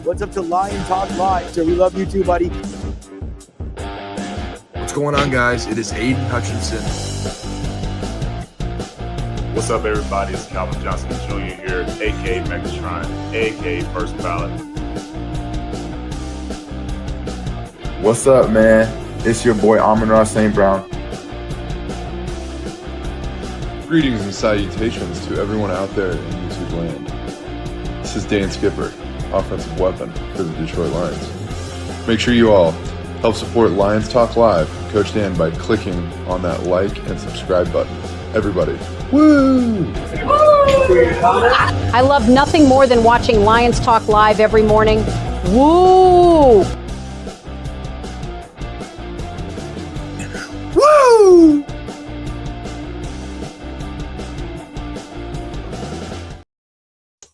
What's up to Lion Talk Live? So we love you too, buddy. What's going on, guys? It is Aiden Hutchinson. What's up, everybody? It's Calvin Johnson Jr. here, a.k.a. Megatron, a.k.a. First Ballot. What's up, man? It's your boy Amon-Ra St. Brown. Greetings and salutations to everyone out there in YouTube land. This is Dan Skipper, offensive weapon for the Detroit Lions. Make sure you all help support Lions Talk Live, Coach Dan, by clicking on that like and subscribe button. Everybody, woo! I love nothing more than watching Lions Talk Live every morning. Woo! Woo!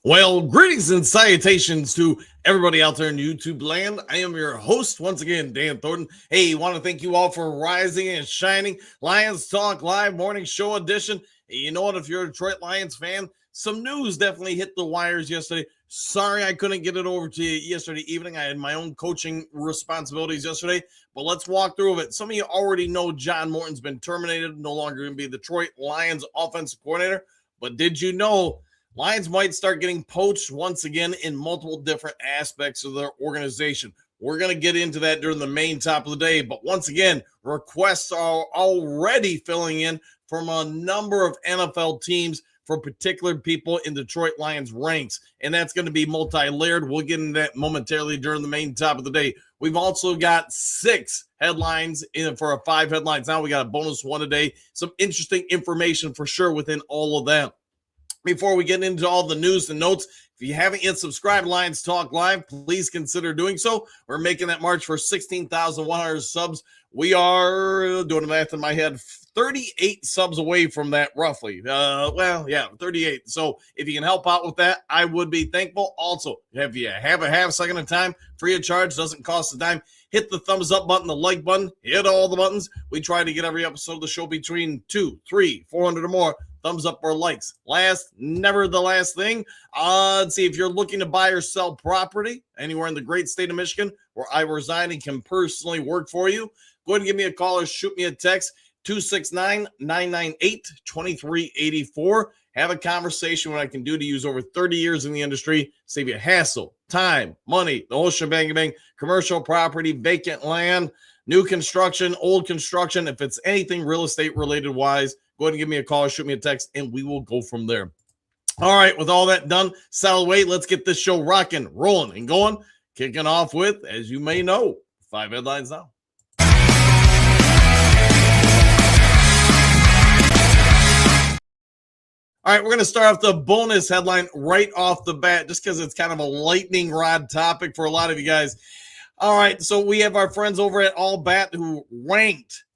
Well, greetings and salutations to everybody out there in YouTube land. I am your host once again, Dan Thornton. Hey, want to thank you all for rising and shining. Lions Talk Live Morning Show edition. You know what? If you're a Detroit Lions fan, some news definitely hit the wires yesterday. Sorry I couldn't get it over to you yesterday evening. I had my own coaching responsibilities yesterday, but let's walk through it. Some of you already know John Morton's been terminated, no longer going to be the Detroit Lions offensive coordinator. But did you know Lions might start getting poached once again in multiple different aspects of their organization? We're going to get into that during the main top of the day. But once again, requests are already filling in from a number of NFL teams for particular people in Detroit Lions ranks. And that's going to be multi-layered. We'll get into that momentarily during the main top of the day. We've also got 6 headlines for 5 headlines. Now we got a bonus one a day. Some interesting information for sure within all of them. Before we get into all the news and notes, if you haven't yet subscribed to Lions Talk Live, please consider doing so. We're making that march for 16,100 subs. We are, doing the math in my head, 38 subs away from that roughly. 38. So if you can help out with that, I would be thankful. Also, if you have a half second of time, free of charge, doesn't cost a dime, hit the thumbs up button, the like button, hit all the buttons. We try to get every episode of the show between 200, 300, 400 or more. Thumbs up or likes. Last, never the last thing. Let's see, if you're looking to buy or sell property anywhere in the great state of Michigan where I reside and can personally work for you, go ahead and give me a call or shoot me a text, 269-998-2384. Have a conversation what I can do to use over 30 years in the industry, save you hassle, time, money, the whole shebang, commercial property, vacant land, new construction, old construction. If it's anything real estate related wise, go ahead and give me a call or shoot me a text, and we will go from there. All right, with all that done, settled away, let's get this show rocking, rolling, and going. Kicking off with, as you may know, 5 headlines now. All right, we're going to start off the bonus headline right off the bat, just because it's kind of a lightning rod topic for a lot of you guys. All right, so we have our friends over at All Bat who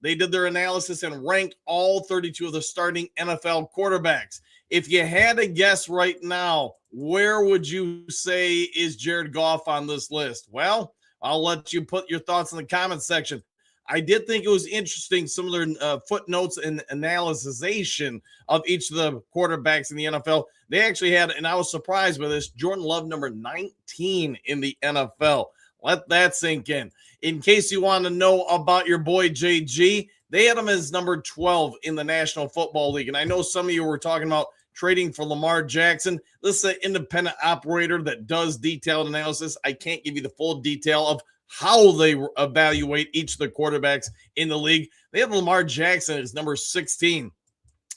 they did their analysis and ranked all 32 of the starting NFL quarterbacks. If you had to guess right now, where would you say is Jared Goff on this list? Well, I'll let you put your thoughts in the comments section. I did think it was interesting, some of their footnotes and analysis of each of the quarterbacks in the NFL. They actually had, and I was surprised by this, Jordan Love number 19 in the NFL. Let that sink in. In case you want to know about your boy JG, they had him as number 12 in the National Football League. And I know some of you were talking about trading for Lamar Jackson. This is an independent operator that does detailed analysis. I can't give you the full detail of how they evaluate each of the quarterbacks in the league. They have Lamar Jackson as number 16.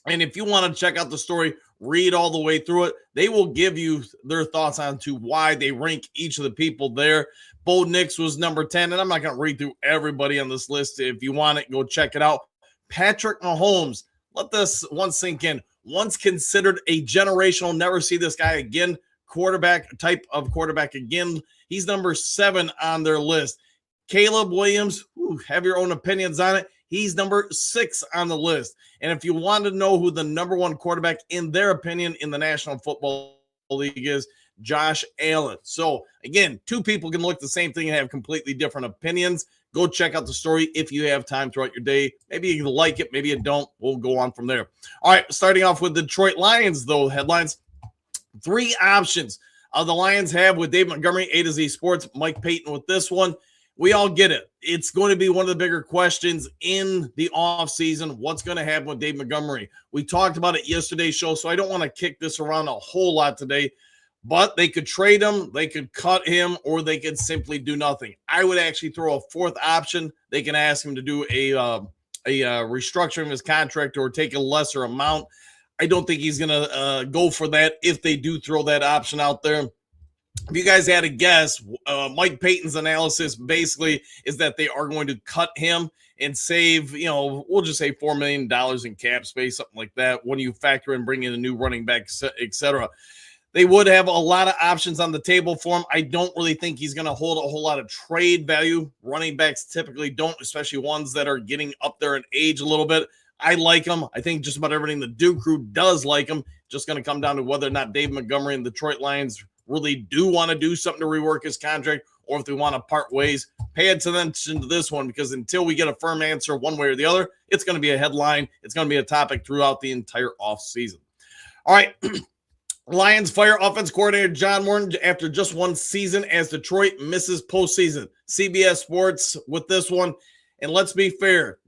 And if you want to check out the story, read all the way through it. They will give you their thoughts on to why they rank each of the people there. Bo Nix was number 10, and I'm not going to read through everybody on this list. If you want it, go check it out. Patrick Mahomes, let this one sink in. Once considered a generational, never see this guy again, type of quarterback again. He's number 7 on their list. Caleb Williams, have your own opinions on it. He's number 6 on the list. And if you want to know who the number 1 quarterback, in their opinion, in the National Football League is, Josh Allen. So, again, 2 people can look at the same thing and have completely different opinions. Go check out the story if you have time throughout your day. Maybe you like it, maybe you don't. We'll go on from there. All right, starting off with the Detroit Lions, though, headlines. 3 options The Lions have with Dave Montgomery, A to Z Sports, Mike Payton with this one. We all get it. It's going to be one of the bigger questions in the offseason. What's going to happen with Dave Montgomery? We talked about it yesterday's show, so I don't want to kick this around a whole lot today. But they could trade him, they could cut him, or they could simply do nothing. I would actually throw a fourth option. They can ask him to do a restructuring of his contract or take a lesser amount. I don't think he's going to go for that if they do throw that option out there. If you guys had a guess, Mike Payton's analysis basically is that they are going to cut him and save, we'll just say $4 million in cap space, something like that, when you factor in bringing a new running back, etc. They would have a lot of options on the table for him. I don't really think he's going to hold a whole lot of trade value. Running backs typically don't, especially ones that are getting up there in age a little bit. I like him. I think just about everything the Duke crew does like him. Just going to come down to whether or not Dave Montgomery and the Detroit Lions really do want to do something to rework his contract, or if they want to part ways. Pay attention to this one, because until we get a firm answer one way or the other, it's going to be a headline. It's going to be a topic throughout the entire offseason. All right. Lions fire offense coordinator John Morton after just one season as Detroit misses postseason. CBS Sports with this one. And let's be fair,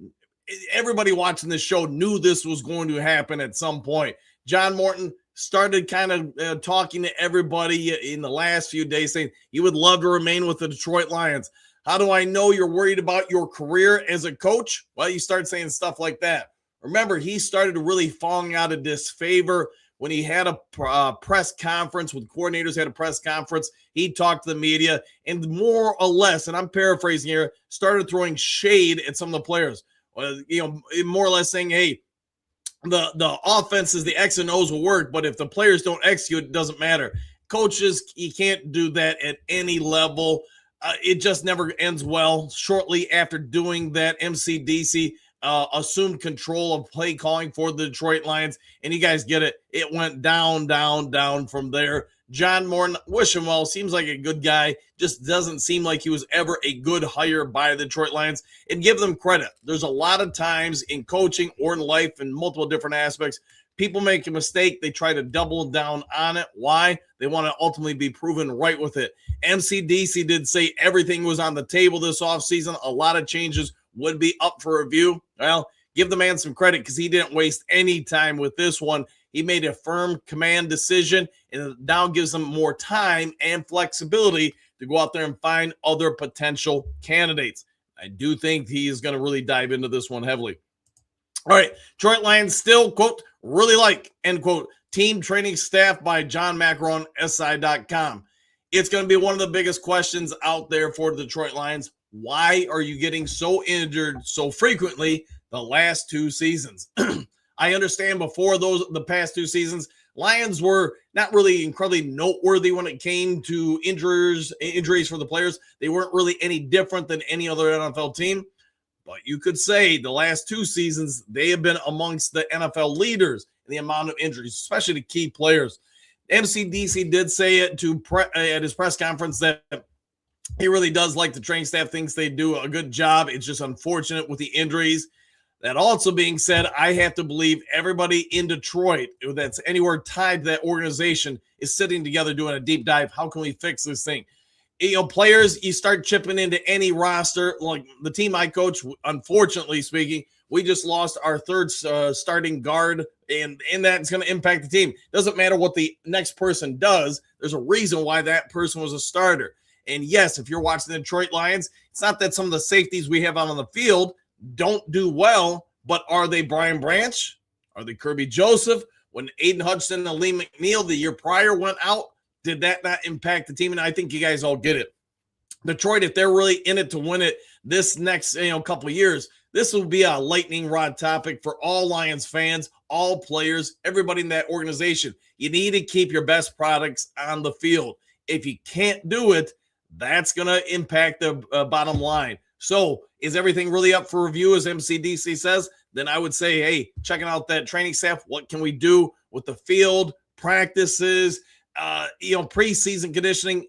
everybody watching this show knew this was going to happen at some point. John Morton started kind of talking to everybody in the last few days, saying he would love to remain with the Detroit Lions. How do I know you're worried about your career as a coach? Well, you start saying stuff like that. Remember, he started really falling out of disfavor when he had a press conference, with coordinators had a press conference. He talked to the media and more or less, and I'm paraphrasing here, started throwing shade at some of the players. More or less saying, hey, the offenses, the X and O's will work, but if the players don't execute, it doesn't matter. Coaches, you can't do that at any level. It just never ends well. Shortly after doing that, MCDC assumed control of play calling for the Detroit Lions, and you guys get it. It went down, down, down from there. John Morton, wish him well, seems like a good guy, just doesn't seem like he was ever a good hire by the Detroit Lions, and give them credit. There's a lot of times in coaching or in life in multiple different aspects, people make a mistake, they try to double down on it. Why? They want to ultimately be proven right with it. MCDC did say everything was on the table this offseason. A lot of changes would be up for review. Well, give the man some credit, because he didn't waste any time with this one. He made a firm command decision, and it now gives them more time and flexibility to go out there and find other potential candidates. I do think he is going to really dive into this one heavily. All right, Detroit Lions still, quote, really like, end quote, team training staff by John Macaron, SI.com. It's going to be one of the biggest questions out there for the Detroit Lions. Why are you getting so injured so frequently the last two seasons? I understand before the past two seasons, Lions were not really incredibly noteworthy when it came to injuries for the players. They weren't really any different than any other NFL team. But you could say the last two seasons, they have been amongst the NFL leaders in the amount of injuries, especially to key players. MCDC did say it at his press conference that he really does like the training staff, thinks they do a good job. It's just unfortunate with the injuries. That also being said, I have to believe everybody in Detroit that's anywhere tied to that organization is sitting together doing a deep dive. How can we fix this thing? Players, you start chipping into any roster. Like the team I coach, unfortunately speaking, we just lost our third starting guard, and that's going to impact the team. Doesn't matter what the next person does. There's a reason why that person was a starter. And yes, if you're watching the Detroit Lions, it's not that some of the safeties we have out on the field don't do well, but are they Brian Branch? Are they Kirby Joseph? When Aiden Hudson and Lee McNeil the year prior went out, did that not impact the team? And I think you guys all get it. Detroit, if they're really in it to win it this next couple of years, this will be a lightning rod topic for all Lions fans, all players, everybody in that organization. You need to keep your best products on the field. If you can't do it, that's going to impact the bottom line. So is everything really up for review, as MCDC says? Then I would say, hey, checking out that training staff, what can we do with the field, practices, preseason conditioning?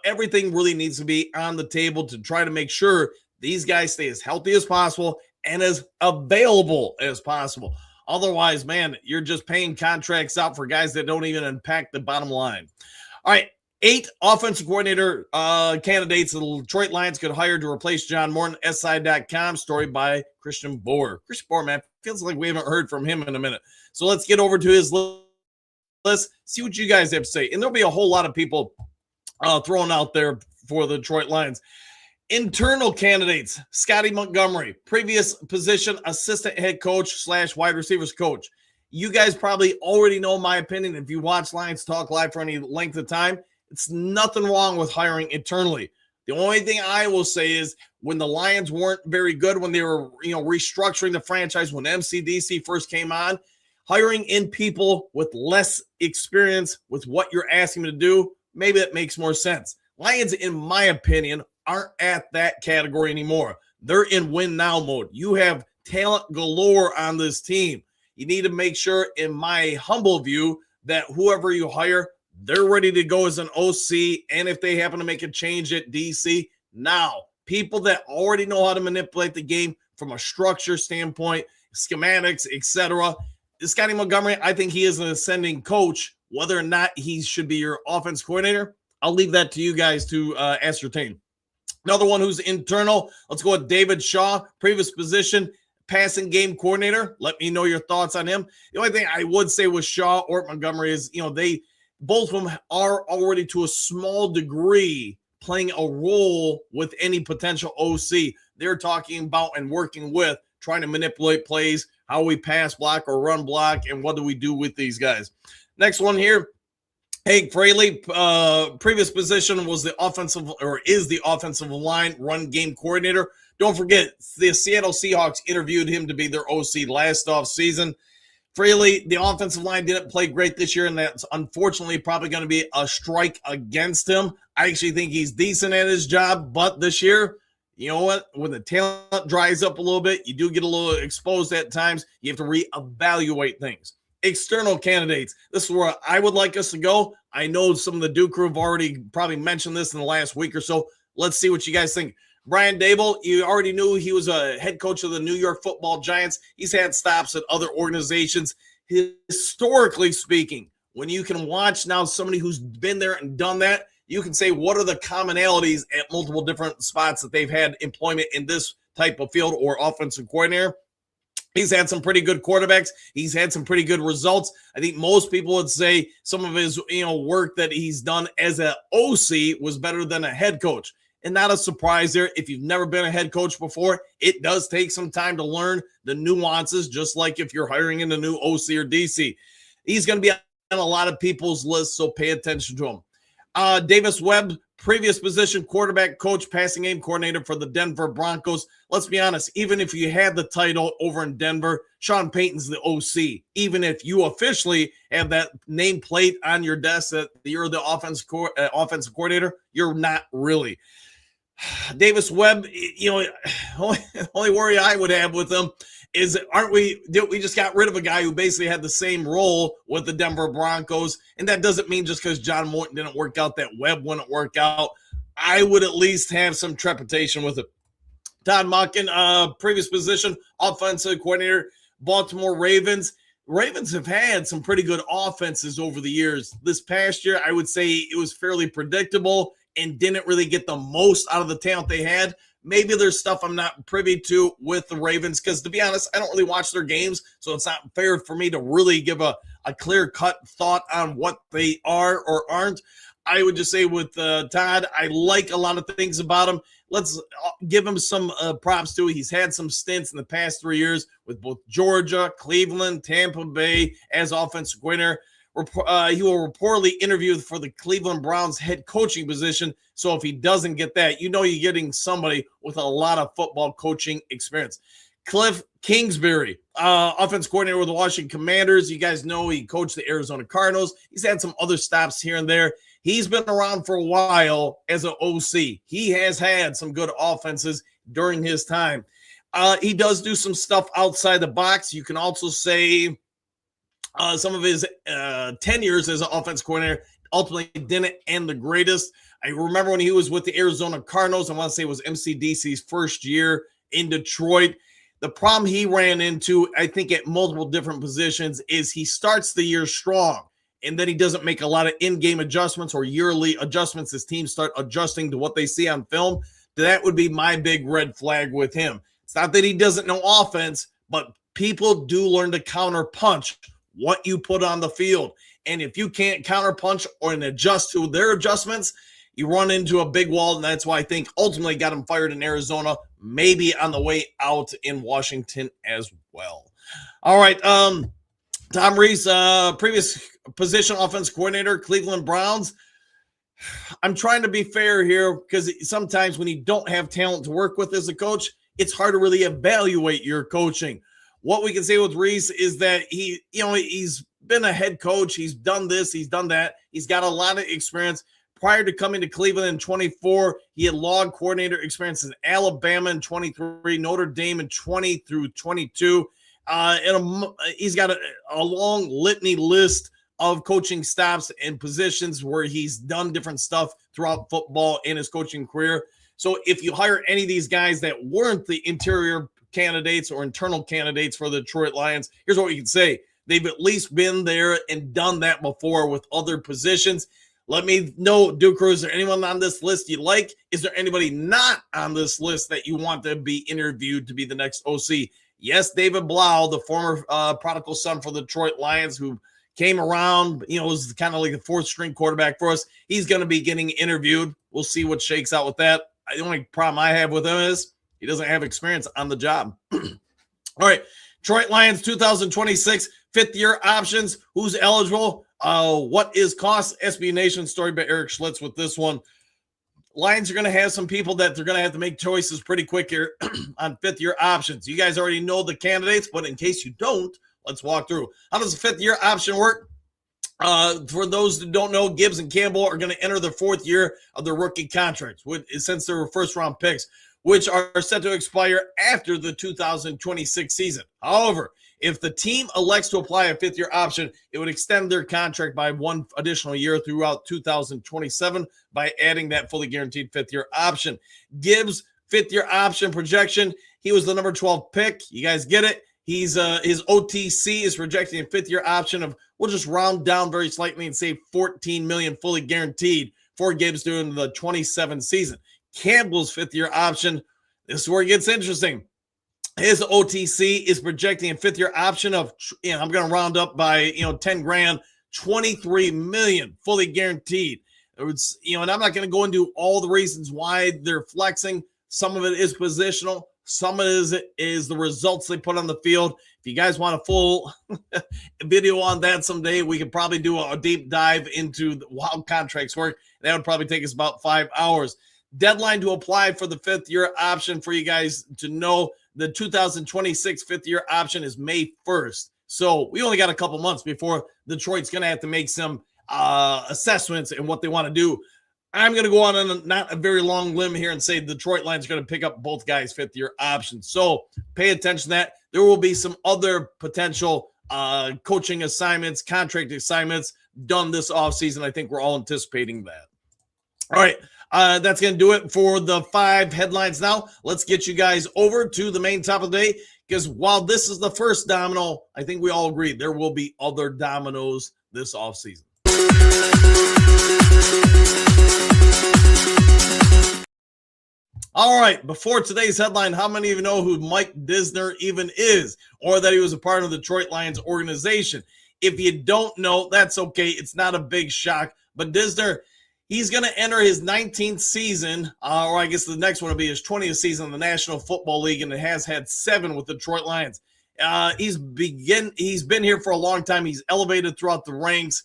Everything really needs to be on the table to try to make sure these guys stay as healthy as possible and as available as possible. Otherwise, man, you're just paying contracts out for guys that don't even impact the bottom line. All right, 8 offensive coordinator candidates the Detroit Lions could hire to replace John Morton. SI.com, story by Christian Boer. Christian Boer, man, feels like we haven't heard from him in a minute. So let's get over to his list, see what you guys have to say. And there'll be a whole lot of people thrown out there for the Detroit Lions. Internal candidates: Scotty Montgomery, previous position, assistant head coach / wide receivers coach. You guys probably already know my opinion if you watch Lions Talk Live for any length of time. It's nothing wrong with hiring internally. The only thing I will say is when the Lions weren't very good, when they were restructuring the franchise, when MCDC first came on, hiring in people with less experience with what you're asking them to do, maybe that makes more sense. Lions, in my opinion, aren't at that category anymore. They're in win now mode. You have talent galore on this team. You need to make sure, in my humble view, that whoever you hire, they're ready to go as an OC. And if they happen to make a change at DC, now people that already know how to manipulate the game from a structure standpoint, schematics, etc. Scotty Montgomery, I think he is an ascending coach. Whether or not he should be your offense coordinator, I'll leave that to you guys to ascertain. Another one who's internal, let's go with David Shaw, previous position, passing game coordinator. Let me know your thoughts on him. The only thing I would say with Shaw or Montgomery is, they both of them are already to a small degree playing a role with any potential OC. They're talking about and working with trying to manipulate plays, how we pass block or run block, and what do we do with these guys. Next one here, Hank Fraley, previous position was is the offensive line run game coordinator. Don't forget, the Seattle Seahawks interviewed him to be their OC last offseason. Fraley, the offensive line didn't play great this year, and that's unfortunately probably going to be a strike against him. I actually think he's decent at his job, but this year, you know what? When the talent dries up a little bit, you do get a little exposed at times. You have to reevaluate things. External candidates. This is where I would like us to go. I know some of the Duke crew have already probably mentioned this in the last week or so. Let's see what you guys think. Brian Daboll, you already knew he was a head coach of the New York Football Giants. He's had stops at other organizations. Historically speaking, when you can watch now somebody who's been there and done that, you can say what are the commonalities at multiple different spots that they've had employment in this type of field or offensive coordinator. He's had some pretty good quarterbacks. He's had some pretty good results. I think most people would say some of his work that he's done as an OC was better than a head coach. And not a surprise there. If you've never been a head coach before, it does take some time to learn the nuances, just like if you're hiring in a new OC or DC. He's going to be on a lot of people's lists, so pay attention to him. Davis Webb, previous position, quarterback coach, passing game coordinator for the Denver Broncos. Let's be honest, even if you had the title over in Denver, Sean Payton's the OC. Even if you officially have that nameplate on your desk that you're the offensive coordinator, you're not really. Davis Webb, only worry I would have with him is, we just got rid of a guy who basically had the same role with the Denver Broncos, and that doesn't mean just because John Morton didn't work out that Webb wouldn't work out. I would at least have some trepidation with it. Todd Monken, previous position, offensive coordinator, Baltimore Ravens. Ravens have had some pretty good offenses over the years. This past year, I would say it was fairly predictable and didn't really get the most out of the talent they had. Maybe there's stuff I'm not privy to with the Ravens because, to be honest, I don't really watch their games, so it's not fair for me to really give a clear-cut thought on what they are or aren't. I would just say with Todd, I like a lot of things about him. Let's give him some props too. He's had some stints in the past 3 years with both Georgia, Cleveland, Tampa Bay as offensive coordinator. He will reportedly interview for the Cleveland Browns head coaching position. So if he doesn't get that, you're getting somebody with a lot of football coaching experience. Cliff Kingsbury, offense coordinator with the Washington Commanders. You guys know he coached the Arizona Cardinals. He's had some other stops here and there. He's been around for a while as an OC. He has had some good offenses during his time. He does do some stuff outside the box. You can also say some of his tenures as an offense coordinator ultimately didn't end the greatest. I remember when he was with the Arizona Cardinals, I want to say it was MCDC's first year in Detroit. The problem he ran into, I think, at multiple different positions is he starts the year strong. and then he doesn't make a lot of in-game adjustments or yearly adjustments as teams start adjusting to what they see on film, that would be my big red flag with him. It's not that he doesn't know offense, but people do learn to counter punch what you put on the field. And if you can't counter punch or adjust to their adjustments, you run into a big wall. And that's why I think ultimately got him fired in Arizona, maybe on the way out in Washington as well. All right. Tom Reese, previous position offense coordinator, Cleveland Browns. I'm trying to be fair here because sometimes when you don't have talent to work with as a coach, it's hard to really evaluate your coaching. What we can say with Reese is that he's been a head coach. He's done this. He's done that. He's got a lot of experience. Prior to coming to Cleveland in 24, he had log coordinator experience in Alabama in 23, Notre Dame in 20 through 22. He's got a long litany list of coaching stops and positions where he's done different stuff throughout football in his coaching career. So if you hire any of these guys that weren't the interior candidates or internal candidates for the Detroit Lions, here's what we can say. They've at least been there and done that before with other positions. Let me know, Duke Crew, is there anyone on this list you like? Is there anybody not on this list that you want to be interviewed to be the next OC? Yes, David Blau, the former prodigal son for the Detroit Lions who came around, was kind of like the fourth string quarterback for us. He's going to be getting interviewed. We'll see what shakes out with that. The only problem I have with him is he doesn't have experience on the job. All right. Detroit Lions 2026 fifth-year options. Who's eligible? What is cost? SB Nation story by Eric Schlitz with this one. Lions are going to have some people that they're going to have to make choices pretty quick here on fifth-year options. You guys already know the candidates, but in case you don't, let's walk through. How does a fifth-year option work? For those that don't know, Gibbs and Campbell are going to enter their fourth year of their rookie contracts, since they were first-round picks, which are set to expire after the 2026 season. However, if the team elects to apply a fifth-year option, it would extend their contract by one additional year throughout 2027 by adding that fully guaranteed fifth-year option. Gibbs' fifth-year option projection, he was the number 12 pick. You guys get it? He's his OTC is projecting a fifth-year option of, we'll just round down very slightly and say $14 million fully guaranteed for Gibbs during the 27 season. Campbell's fifth-year option, this is where it gets interesting. His OTC is projecting a fifth-year option of, I'm going to round up by, 10 grand, $23 million fully guaranteed. It's, and I'm not going to go into all the reasons why they're flexing. Some of it is positional. Some of it is the results they put on the field. If you guys want a full video on that someday, we could probably do a deep dive into how contracts work. That would probably take us about 5 hours. Deadline to apply for the fifth-year option for you guys to know. The 2026 fifth-year option is May 1st. So we only got a couple months before Detroit's going to have to make some assessments and what they want to do. I'm going to go on not a very long limb here and say the Detroit Lions are going to pick up both guys' fifth-year options. So pay attention to that. There will be some other potential coaching assignments, contract assignments done this offseason. I think we're all anticipating that. All right. That's going to do it for the 5 headlines. Now, let's get you guys over to the main topic of the day, because while this is the first domino, I think we all agree there will be other dominoes this offseason. All right, before today's headline, how many of you know who Mike Disner even is, or that he was a part of the Detroit Lions organization? If you don't know, that's okay. It's not a big shock, but Disner, he's going to enter his 19th season, or I guess the next one will be his 20th season in the National Football League, and it has had 7 with the Detroit Lions. He's been here for a long time. He's elevated throughout the ranks.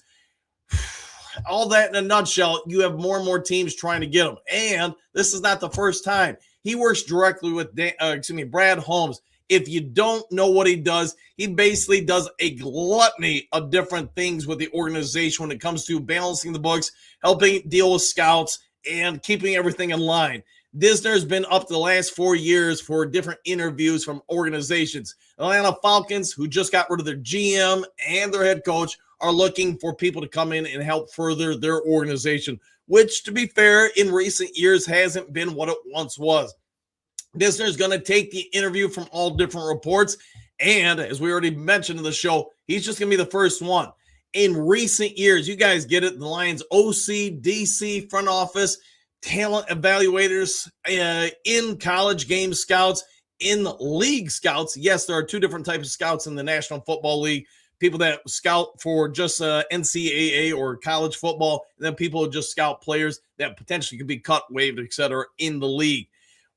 All that in a nutshell, you have more and more teams trying to get him. And this is not the first time. He works directly with Brad Holmes. If you don't know what he does, he basically does a gluttony of different things with the organization when it comes to balancing the books, helping deal with scouts, and keeping everything in line. Disner has been up the last 4 years for different interviews from organizations. Atlanta Falcons, who just got rid of their GM and their head coach, are looking for people to come in and help further their organization, which, to be fair, in recent years hasn't been what it once was. Disner is going to take the interview from all different reports, and as we already mentioned in the show, he's just going to be the first one. in recent years, you guys get it, the Lions OC, DC, front office, talent evaluators, in college game scouts, in league scouts. Yes, there are two different types of scouts in the National Football League. People that scout for just NCAA or college football, and then people who just scout players that potentially could be cut, waived, etc. in the league.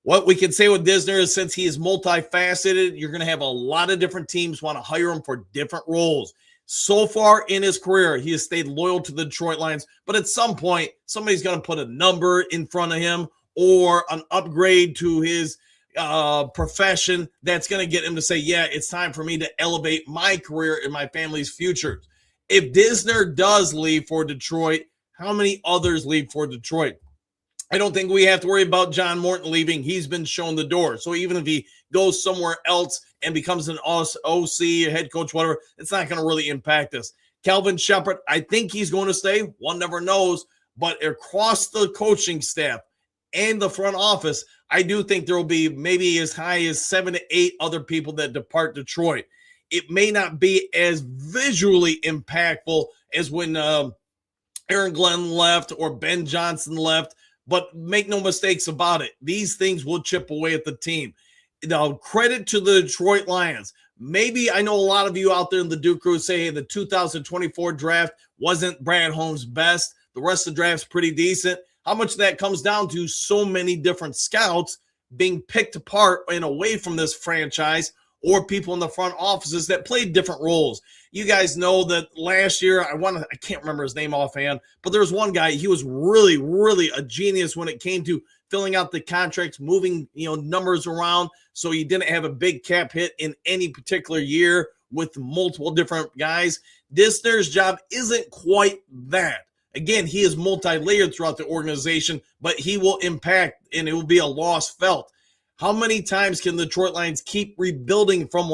What we can say with Disner is since he is multifaceted, you're going to have a lot of different teams want to hire him for different roles. So far in his career, he has stayed loyal to the Detroit Lions, but at some point, somebody's going to put a number in front of him or an upgrade to his profession that's going to get him to say, yeah, it's time for me to elevate my career and my family's future. If Disner does leave for Detroit, how many others leave for Detroit? I don't think we have to worry about John Morton leaving. He's been shown the door. So even if he goes somewhere else and becomes an OC, a head coach, whatever, it's not going to really impact us. Kelvin Shepard, I think he's going to stay. One never knows. But across the coaching staff and the front office, I do think there will be maybe as high as 7 to 8 other people that depart Detroit. It may not be as visually impactful as when Aaron Glenn left or Ben Johnson left, but make no mistakes about it. These things will chip away at the team. Now, credit to the Detroit Lions. Maybe I know a lot of you out there in the Duke Crew say, hey, the 2024 draft wasn't Brad Holmes' best. The rest of the draft's pretty decent. How much of that comes down to so many different scouts being picked apart and away from this franchise, or people in the front offices that played different roles. You guys know that last year, I can't remember his name offhand, but there was one guy, he was really, really a genius when it came to filling out the contracts, moving, numbers around, so he didn't have a big cap hit in any particular year with multiple different guys. Disner's job isn't quite that. Again, he is multi-layered throughout the organization, but he will impact, and it will be a loss felt. How many times can the Detroit Lions keep rebuilding from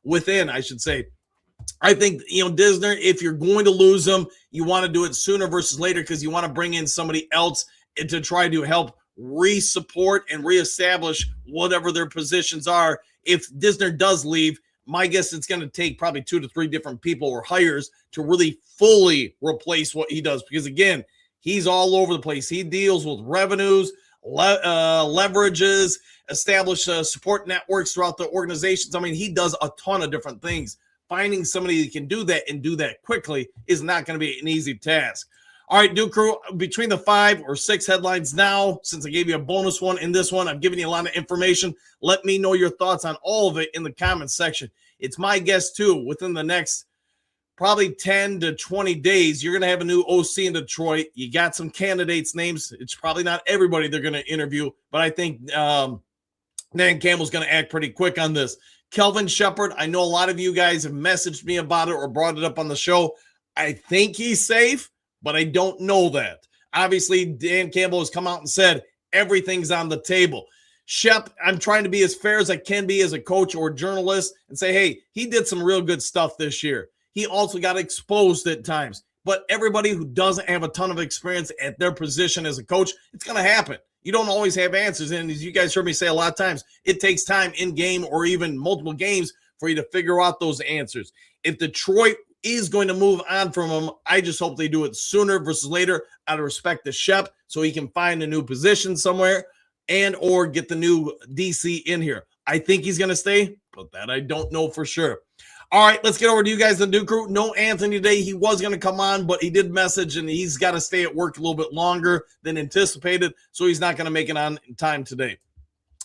within, I should say? I think, Disner, if you're going to lose him, you want to do it sooner versus later because you want to bring in somebody else to try to help re-support and reestablish whatever their positions are. If Disner does leave, my guess it's going to take probably 2 to 3 different people or hires to really fully replace what he does. Because, again, he's all over the place. He deals with revenues, leverages, establish support networks throughout the organizations. I mean, he does a ton of different things. Finding somebody that can do that and do that quickly is not going to be an easy task. All right, Duke Crew, between the 5 or 6 headlines now, since I gave you a bonus one in this one, I've given you a lot of information. Let me know your thoughts on all of it in the comments section. It's my guess, too, within the next probably 10 to 20 days, you're going to have a new OC in Detroit. You got some candidates' names. It's probably not everybody they're going to interview, but I think Dan Campbell's going to act pretty quick on this. Kelvin Shepard, I know a lot of you guys have messaged me about it or brought it up on the show. I think he's safe, but I don't know that. Obviously, Dan Campbell has come out and said everything's on the table. Shep, I'm trying to be as fair as I can be as a coach or journalist and say, hey, he did some real good stuff this year. He also got exposed at times. But everybody who doesn't have a ton of experience at their position as a coach, it's going to happen. You don't always have answers. And as you guys heard me say a lot of times, it takes time in game or even multiple games for you to figure out those answers. If Detroit is going to move on from him, I just hope they do it sooner versus later out of respect to Shep so he can find a new position somewhere and or get the new DC in here. I think he's going to stay, but that I don't know for sure. All right, let's get over to you guys, the Duke Crew. No Anthony today. He was going to come on, but he did message, and he's got to stay at work a little bit longer than anticipated, so he's not going to make it on time today.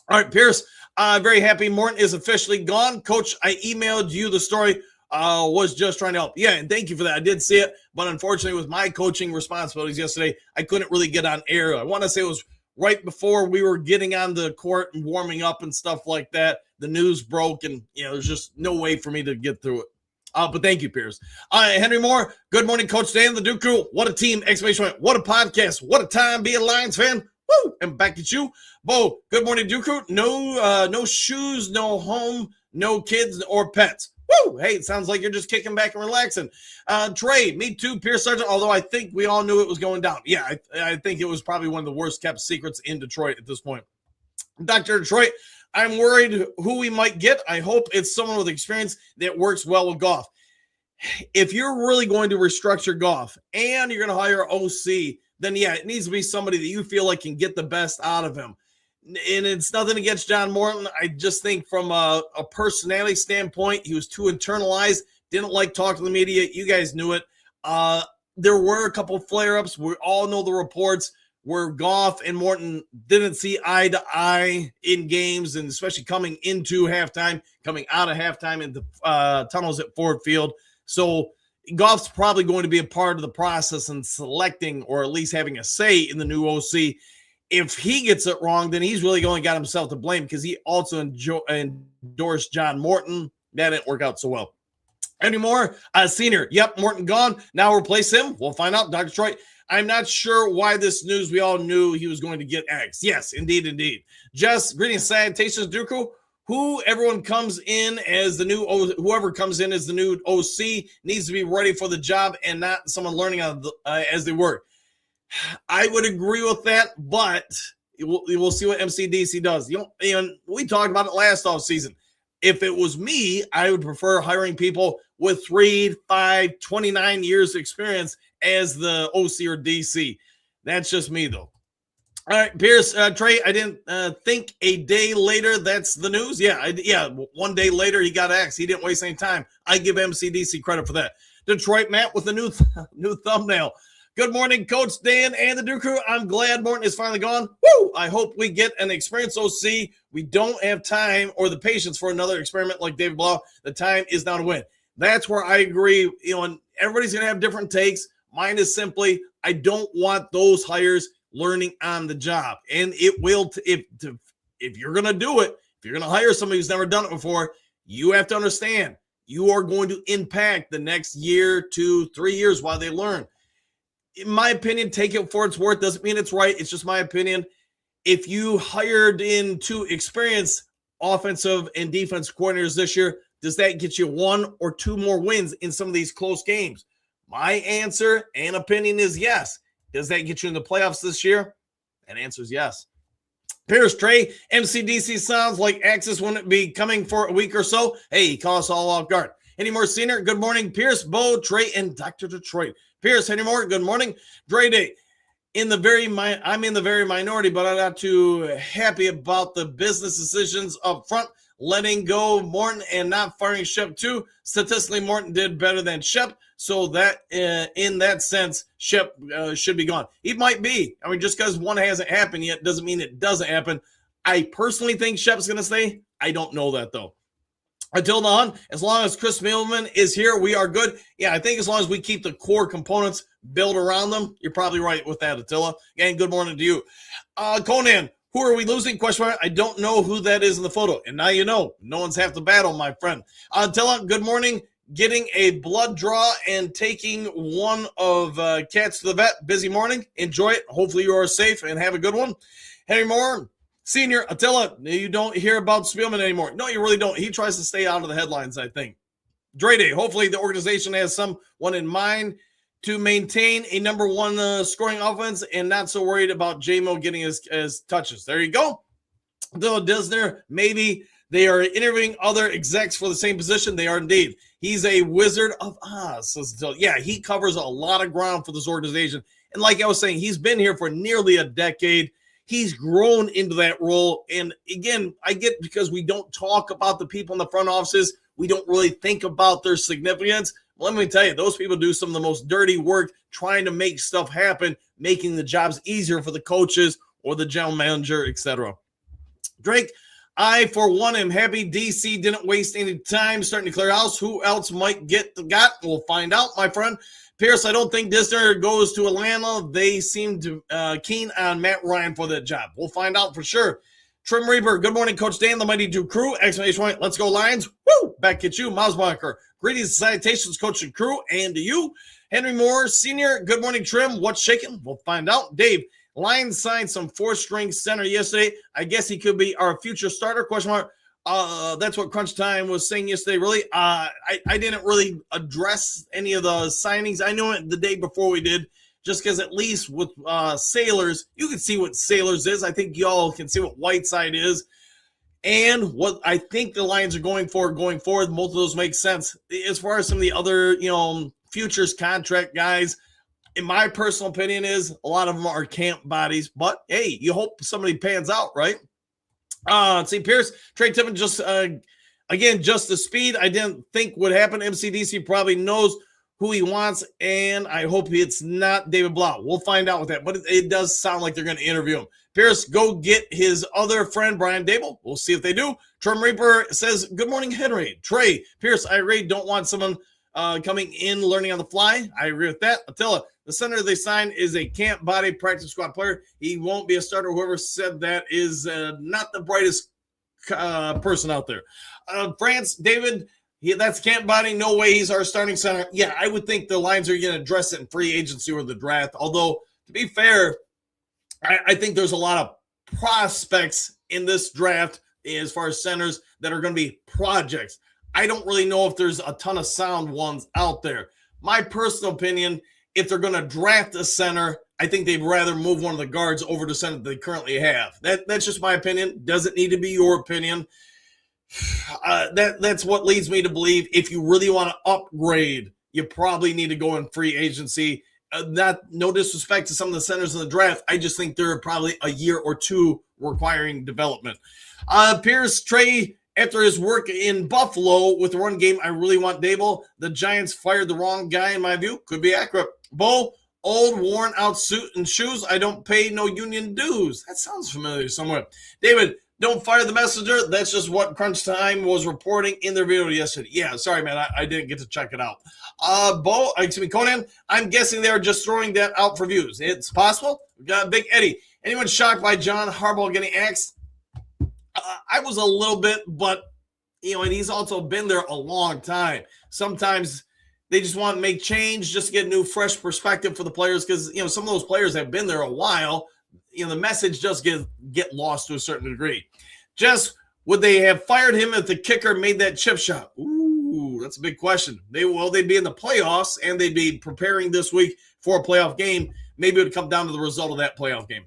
All right, Pierce, very happy Morton is officially gone. Coach, I emailed you the story. Was just trying to help. Yeah, and thank you for that. I did see it, but unfortunately with my coaching responsibilities yesterday, I couldn't really get on air. I want to say it was right before we were getting on the court and warming up and stuff like that. The news broke, and there's just no way for me to get through it. But thank you, Pierce. Henry Moore, good morning, Coach Dan, the Duke Crew. What a team! Exclamation point. What a podcast. What a time being a Lions fan. Woo! And back at you. Bo, good morning, Duke Crew. No shoes, no home, no kids or pets. Woo! Hey, it sounds like you're just kicking back and relaxing. Trey, me too, Pierce Sargent, although I think we all knew it was going down. Yeah, I think it was probably one of the worst kept secrets in Detroit at this point. Dr. Detroit, I'm worried who we might get. I hope it's someone with experience that works well with Goff. if you're really going to restructure Goff and you're going to hire OC, then yeah, it needs to be somebody that you feel like can get the best out of him. And it's nothing against John Morton. I just think from a personality standpoint, he was too internalized, didn't like talking to the media. You guys knew it. There were a couple flare-ups. We all know the reports where Goff and Morton didn't see eye to eye in games, and especially coming into halftime, coming out of halftime in the tunnels at Ford Field. So Goff's probably going to be a part of the process in selecting or at least having a say in the new OC. If he gets it wrong, then he's really only got himself to blame because he also endorsed John Morton. That didn't work out so well. Anymore, senior. Yep, Morton gone. Now replace him. We'll find out. Dr. Detroit. I'm not sure why this news. We all knew he was going to get X. Yes, indeed, indeed. Jess, greetings, salutations, Duku. Whoever comes in as the new OC needs to be ready for the job and not someone learning as they work. I would agree with that, but we'll see what MCDC does. We talked about it last offseason. If it was me, I would prefer hiring people with 3, 5, 29 years experience as the OC or DC. That's just me, though. All right, Pierce, Trey, I didn't think a day later that's the news. Yeah, 1 day later he got axed. He didn't waste any time. I give MCDC credit for that. Detroit Matt with a new thumbnail. Good morning, Coach Dan and the Duke Crew. I'm glad Morton is finally gone. Woo! I hope we get an experienced OC. We don't have time or the patience for another experiment like David Blau. The time is now to win. That's where I agree. And everybody's going to have different takes. Mine is simply, I don't want those hires learning on the job. And it will, if you're going to do it, if you're going to hire somebody who's never done it before, you have to understand you are going to impact the next year, 2, 3 years while they learn. In my opinion, take it for its worth. Doesn't mean it's right. It's just my opinion. If you hired in 2 experienced offensive and defense coordinators this year, does that get you 1 or 2 more wins in some of these close games? My answer and opinion is yes. Does that get you in the playoffs this year? That answer is yes. Pierce, Trey, MCDC sounds like Axis wouldn't be coming for a week or so. Hey, he caught us all off guard. Any more senior? Good morning, Pierce, Bo, Trey, and Dr. Detroit. Pierce, any more? Good morning. Dre Day. I'm in the very minority, but I'm not too happy about the business decisions up front. Letting go Morton and not firing Shep too. Statistically, Morton did better than Shep. So that in that sense, Shep should be gone. He might be. I mean, just because one hasn't happened yet doesn't mean it doesn't happen. I personally think Shep's going to stay. I don't know that, though. Until then, as long as Chris Millman is here, we are good. Yeah, I think as long as we keep the core components built around them, you're probably right with that, Attila. Again, good morning to you. Conan, who are we losing? Question mark. I don't know who that is in the photo. And now you know. No one's half the battle, my friend. Attila, good morning. Getting a blood draw and taking one of cats to the vet. Busy morning. Enjoy it. Hopefully you are safe and have a good one. Henry Moore. Senior, Attila, you don't hear about Spielman anymore. No, you really don't. He tries to stay out of the headlines, I think. Dre Day, hopefully the organization has someone in mind to maintain a number 1 scoring offense and not so worried about J-Mo getting his touches. There you go. Though Disner, maybe they are interviewing other execs for the same position. They are indeed. He's a Wizard of Oz. So, yeah, he covers a lot of ground for this organization. And like I was saying, he's been here for nearly a decade. He's grown into that role. And again, I get because we don't talk about the people in the front offices. We don't really think about their significance. Let me tell you, those people do some of the most dirty work trying to make stuff happen, making the jobs easier for the coaches or the general manager, etc. Drake, I, for one, am happy DC didn't waste any time starting to clear house. Who else might get the got? We'll find out, my friend. Pierce, I don't think Disner goes to Atlanta. They seem to keen on Matt Ryan for that job. We'll find out for sure. Trim Reaper, good morning, Coach Dan, the Mighty Duke Crew. Exclamation point, let's go Lions. Woo! Back at you, Mausbacher. Greetings, salutations, Coach and crew, and to you. Henry Moore, Senior, good morning, Trim. What's shaking? We'll find out. Dave, Lions signed some 4-string center yesterday. I guess he could be our future starter, question mark. That's what Crunch Time was saying yesterday. Really, I didn't really address any of the signings. I knew it the day before we did, just because at least with Sailors, you can see what Sailors is. I think y'all can see what Whiteside is. and what I think the Lions are going forward, both of those make sense. As far as some of the other, futures contract guys, in my personal opinion, is a lot of them are camp bodies. But hey, you hope somebody pans out, right? Let's see, Pierce, Trey Tippin, just the speed I didn't think would happen. MCDC probably knows who he wants, and I hope it's not David Blau. We'll find out with that, but it does sound like they're going to interview him. Pierce, go get his other friend, Brian Dable. We'll see if they do. Trim Reaper says, good morning, Henry. Trey, Pierce, I really don't want someone coming in learning on the fly. I agree with that. Attila, the center they signed is a camp body practice squad player. He won't be a starter. Whoever said that is not the brightest person out there. France, David, that's camp body. No way he's our starting center. Yeah, I would think the Lions are going to address it in free agency or the draft. Although, to be fair, I think there's a lot of prospects in this draft as far as centers that are going to be projects. I don't really know if there's a ton of sound ones out there. My personal opinion, if they're going to draft a center, I think they'd rather move one of the guards over to center they currently have. That's just my opinion. Doesn't need to be your opinion. That's what leads me to believe if you really want to upgrade, you probably need to go in free agency. No disrespect to some of the centers in the draft. I just think they're probably a year or two requiring development. Pierce, Trey, after his work in Buffalo with the run game, I really want Dable. The Giants fired the wrong guy, in my view. Could be accurate. Bo, old, worn out suit and shoes. I don't pay no union dues. That sounds familiar somewhere. David, don't fire the messenger. That's just what Crunch Time was reporting in their video yesterday. Yeah, sorry, man. I didn't get to check it out. Conan, I'm guessing they're just throwing that out for views. It's possible. We got Big Eddie. Anyone shocked by John Harbaugh getting axed? I was a little bit, but, and he's also been there a long time. Sometimes they just want to make change just to get a new, fresh perspective for the players because, some of those players have been there a while. The message does get lost to a certain degree. Jess, would they have fired him if the kicker made that chip shot? Ooh, that's a big question. They'd be in the playoffs, and they'd be preparing this week for a playoff game. Maybe it would come down to the result of that playoff game.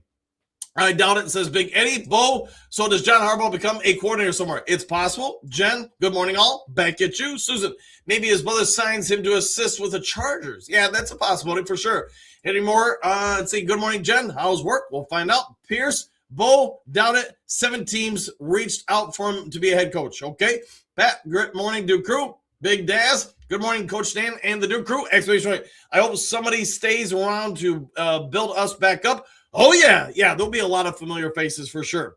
I doubt it, says Big Eddie. Bo, so does John Harbaugh become a coordinator somewhere? It's possible. Jen, good morning all. Back at you. Susan, maybe his brother signs him to assist with the Chargers. Yeah, that's a possibility for sure. Any more? Let's see. Good morning, Jen. How's work? We'll find out. Pierce, Bo, doubt it. 7 teams reached out for him to be a head coach. Okay. Pat, good morning, Duke Crew. Big Daz, good morning, Coach Dan and the Duke Crew. Exclamation point. I hope somebody stays around to build us back up. Oh, yeah. Yeah, there'll be a lot of familiar faces for sure.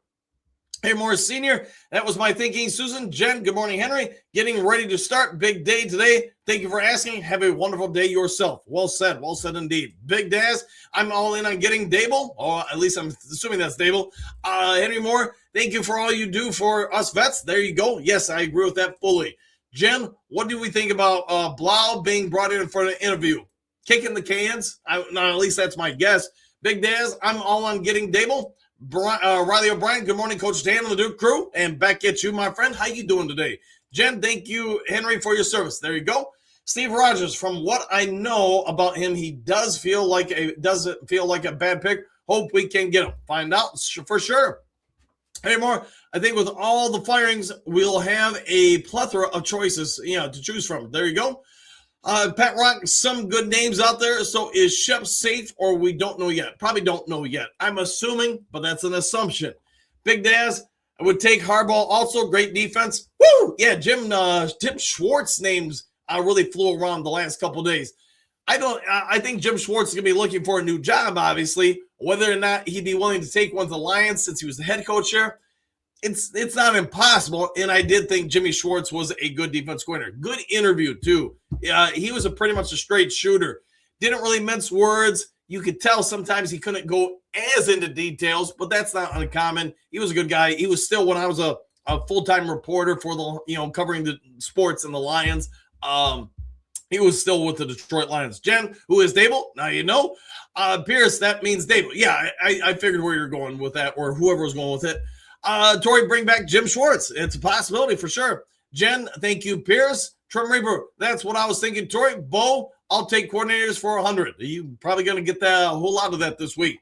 Hey, Morris Sr., that was my thinking. Susan, Jen, good morning, Henry. Getting ready to start. Big day today. Thank you for asking. Have a wonderful day yourself. Well said indeed. Big Daz, I'm all in on getting Dable. Oh, at least I'm assuming that's Dable. Henry Moore, thank you for all you do for us vets. There you go. Yes, I agree with that fully. Jen, what do we think about Blau being brought in for an interview? Kicking the cans? At least that's my guess. Big Daz, I'm all on getting Dable. Riley O'Brien, good morning, Coach Dan and the Duke Crew. And back at you, my friend. How you doing today? Jen, thank you, Henry, for your service. There you go. Steve Rogers, from what I know about him, he doesn't feel like a bad pick. Hope we can get him. Find out for sure. Hey, more. I think with all the firings, we'll have a plethora of choices, to choose from. There you go. Pat Rock, some good names out there. So is Shep safe or we don't know yet? Probably don't know yet. I'm assuming, but that's an assumption. Big Daz, I would take Harbaugh also. Great defense. Woo! Yeah, Tim Schwartz names really flew around the last couple of days. I think Jim Schwartz is going to be looking for a new job, obviously. Whether or not he'd be willing to take one to the Lions since he was the head coach here, it's not impossible, and I did think Jimmy Schwartz was a good defense coordinator. Good interview, too. He was pretty much a straight shooter. Didn't really mince words. You could tell sometimes he couldn't go as into details, but that's not uncommon. He was a good guy. He was still, when I was a full-time reporter for covering the sports and the Lions, he was still with the Detroit Lions. Jen, who is Dable? Now you know. Pierce, that means Dable. Yeah, I figured where you're going with that, or whoever was going with it. Tori, bring back Jim Schwartz. It's a possibility for sure. Jen, thank you, Pierce. Trim Reaper, that's what I was thinking. Tori, Bo, I'll take coordinators for 100. You're probably going to get a whole lot of that this week.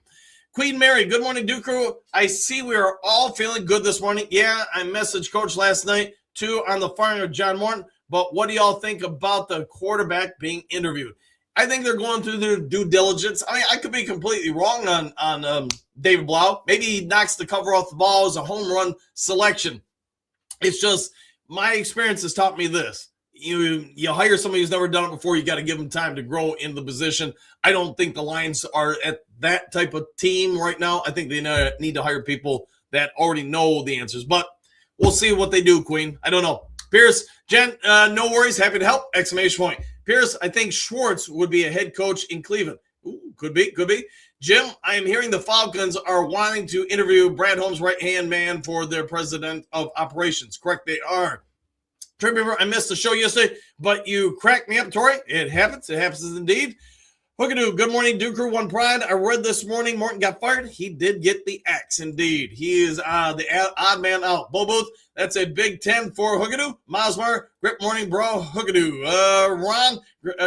Queen Mary, good morning, Duke Crew. I see we are all feeling good this morning. Yeah, I messaged Coach last night, too, on the firing of John Morton. But what do y'all think about the quarterback being interviewed? I think they're going through their due diligence. I mean, I could be completely wrong on David Blau. Maybe he knocks the cover off the ball as a home run selection. It's just my experience has taught me this. You hire somebody who's never done it before, you got to give them time to grow in the position. I don't think the Lions are at that type of team right now. I think they need to hire people that already know the answers. But we'll see what they do, Queen. I don't know. Pierce, Jen, no worries. Happy to help. Exclamation point. Pierce, I think Schwartz would be a head coach in Cleveland. Ooh, could be. Jim, I am hearing the Falcons are wanting to interview Brad Holmes' right-hand man for their president of operations. Correct, they are. Remember, I missed the show yesterday, but you cracked me up, Tori. It happens. It happens indeed. Hookadoo, good morning, Duke Crew, One Pride. I read this morning Morton got fired. He did get the axe, indeed. He is the odd man out. Bo Booth, that's a Big 10 for Hookadoo. Mosmer, great morning, bro. Hookadoo. Ron,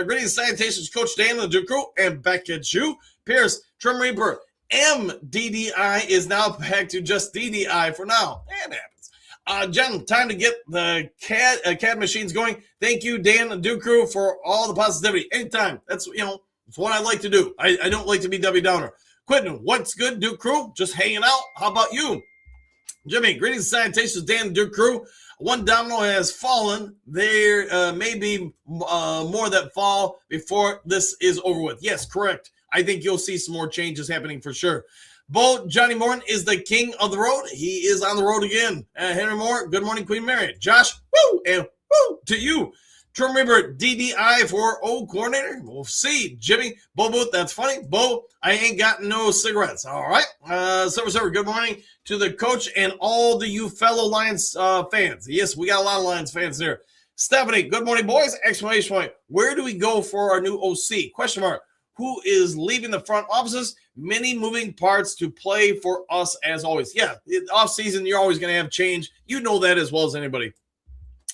greetings, salutations, Coach Dan, the Duke Crew, and back at you. Pierce, Trim Reaper, MDDI is now back to just DDI for now. That happens. Jen, time to get the CAD machines going. Thank you, Dan and Duke Crew, for all the positivity. Anytime. That's what I like to do. I don't like to be Debbie Downer. Quentin, what's good, Duke Crew? Just hanging out. How about you? Jimmy, greetings, salutations, Dan and Duke Crew. One domino has fallen. There may be more that fall before this is over with. Yes, correct. I think you'll see some more changes happening for sure. Bo, Johnny Morton is the king of the road. He is on the road again. Henry Moore, good morning, Queen Mary. Josh, woo, and woo to you. Trim Reaper, DDI for O coordinator. We'll see. Jimmy, Bo Booth, that's funny. Bo, I ain't got no cigarettes. All right. Server, good morning to the coach and all the you fellow Lions fans. Yes, we got a lot of Lions fans there. Stephanie, good morning, boys. Exclamation point. Where do we go for our new OC? Question mark. Who is leaving the front offices? Many moving parts to play for us as always. Yeah, offseason, you're always going to have change. You know that as well as anybody.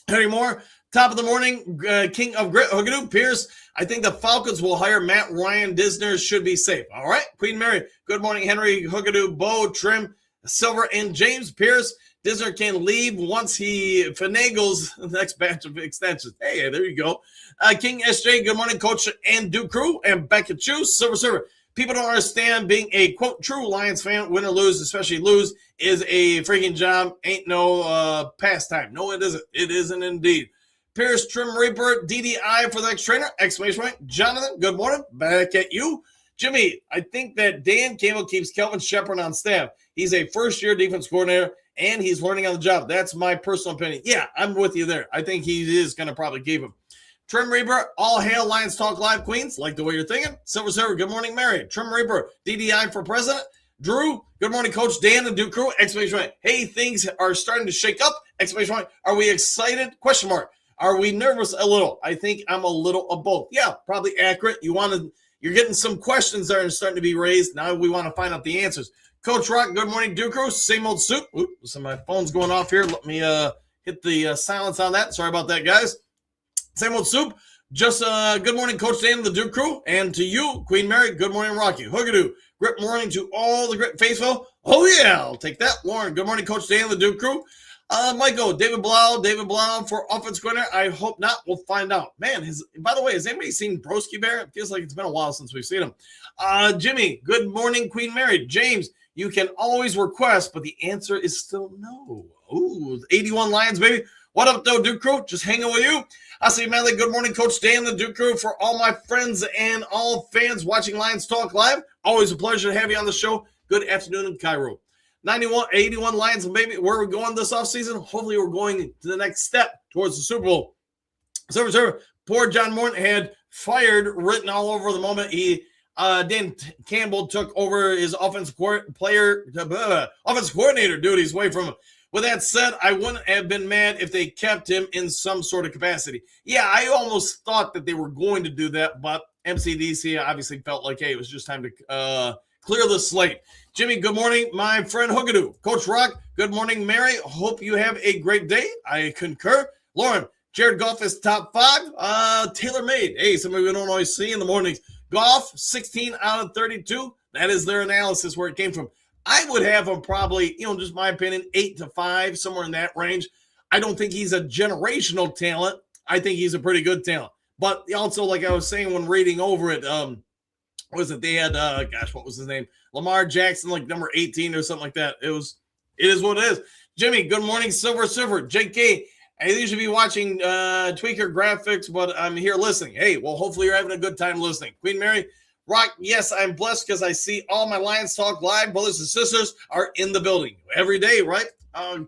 Henry Moore, top of the morning, King of Grit, Hookadoo, Pierce. I think the Falcons will hire Matt Ryan. Disner should be safe. All right, Queen Mary, good morning, Henry, Hookadoo, Bo, Trim, Silver, and James. Pierce, Disner can leave once he finagles the next batch of extensions. Hey, there you go. King SJ, good morning, Coach and Duke Crew, and back at you, Server. People don't understand being a, quote, true Lions fan, win or lose, especially lose, is a freaking job. Ain't no pastime. No, it isn't. It isn't indeed. Pierce, Trim Reaper, DDI for the next trainer, exclamation point. Jonathan, good morning, back at you. Jimmy, I think that Dan Campbell keeps Kelvin Shepard on staff. He's a first-year defense coordinator, and he's learning on the job. That's my personal opinion. Yeah, I'm with you there. I think he is going to probably keep him. Trim Reaper, all hail Lions Talk Live Queens. Like the way you're thinking. Silver, good morning, Mary. Trim Reaper, DDI for president. Drew, good morning, Coach Dan and Duke Crew. Exclamation point. Hey, things are starting to shake up. Exclamation point. Are we excited? Question mark. Are we nervous? A little. I think I'm a little of both. Yeah, probably accurate. You're getting some questions that are starting to be raised. Now we want to find out the answers. Coach Rock, good morning, Duke Crew. Same old soup. Oops, so my phone's going off here. Let me hit the silence on that. Sorry about that, guys. Same old soup. Just good morning, Coach Dan of the Duke Crew. And to you, Queen Mary, good morning, Rocky. Hookadoo. Great morning to all the Grit faithful. Oh, yeah, I'll take that. Lauren, good morning, Coach Dan of the Duke Crew. Michael, David Blau for offense coordinator. I hope not. We'll find out. Man, by the way, has anybody seen Broski Bear? It feels like it's been a while since we've seen him. Jimmy, good morning, Queen Mary. James, you can always request, but the answer is still no. Ooh, 81 Lions, baby. What up, though, Duke Crew? Just hanging with you. I say, Manley, good morning, Coach Dan, the Duke Crew, for all my friends and all fans watching Lions Talk Live. Always a pleasure to have you on the show. Good afternoon in Cairo. 81 Lions, baby. Where are we going this offseason? Hopefully, we're going to the next step towards the Super Bowl. Server. Poor John Morton had fired written all over the moment he Dan Campbell took over his offensive coordinator duties away from him. With that said, I wouldn't have been mad if they kept him in some sort of capacity. Yeah, I almost thought that they were going to do that, but MCDC obviously felt like, hey, it was just time to clear the slate. Jimmy, good morning, my friend Hookadoo. Coach Rock, good morning, Mary. Hope you have a great day. I concur. Lauren, Jared Goff is top 5. Tailor-made. Hey, somebody we don't always see in the mornings. Goff, 16 out of 32. That is their analysis where it came from. I would have him probably, just my opinion, 8 to 5, somewhere in that range. I don't think he's a generational talent. I think he's a pretty good talent. But also, like I was saying when reading over it, they had, what was his name? Lamar Jackson, like number 18 or something like that. It is what it is. Jimmy, good morning, Silver. JK, I usually be watching Tweaker Graphics, but I'm here listening. Hey, well, hopefully you're having a good time listening. Queen Mary, Rock, yes, I'm blessed because I see all my Lions Talk Live brothers and sisters are in the building every day, right?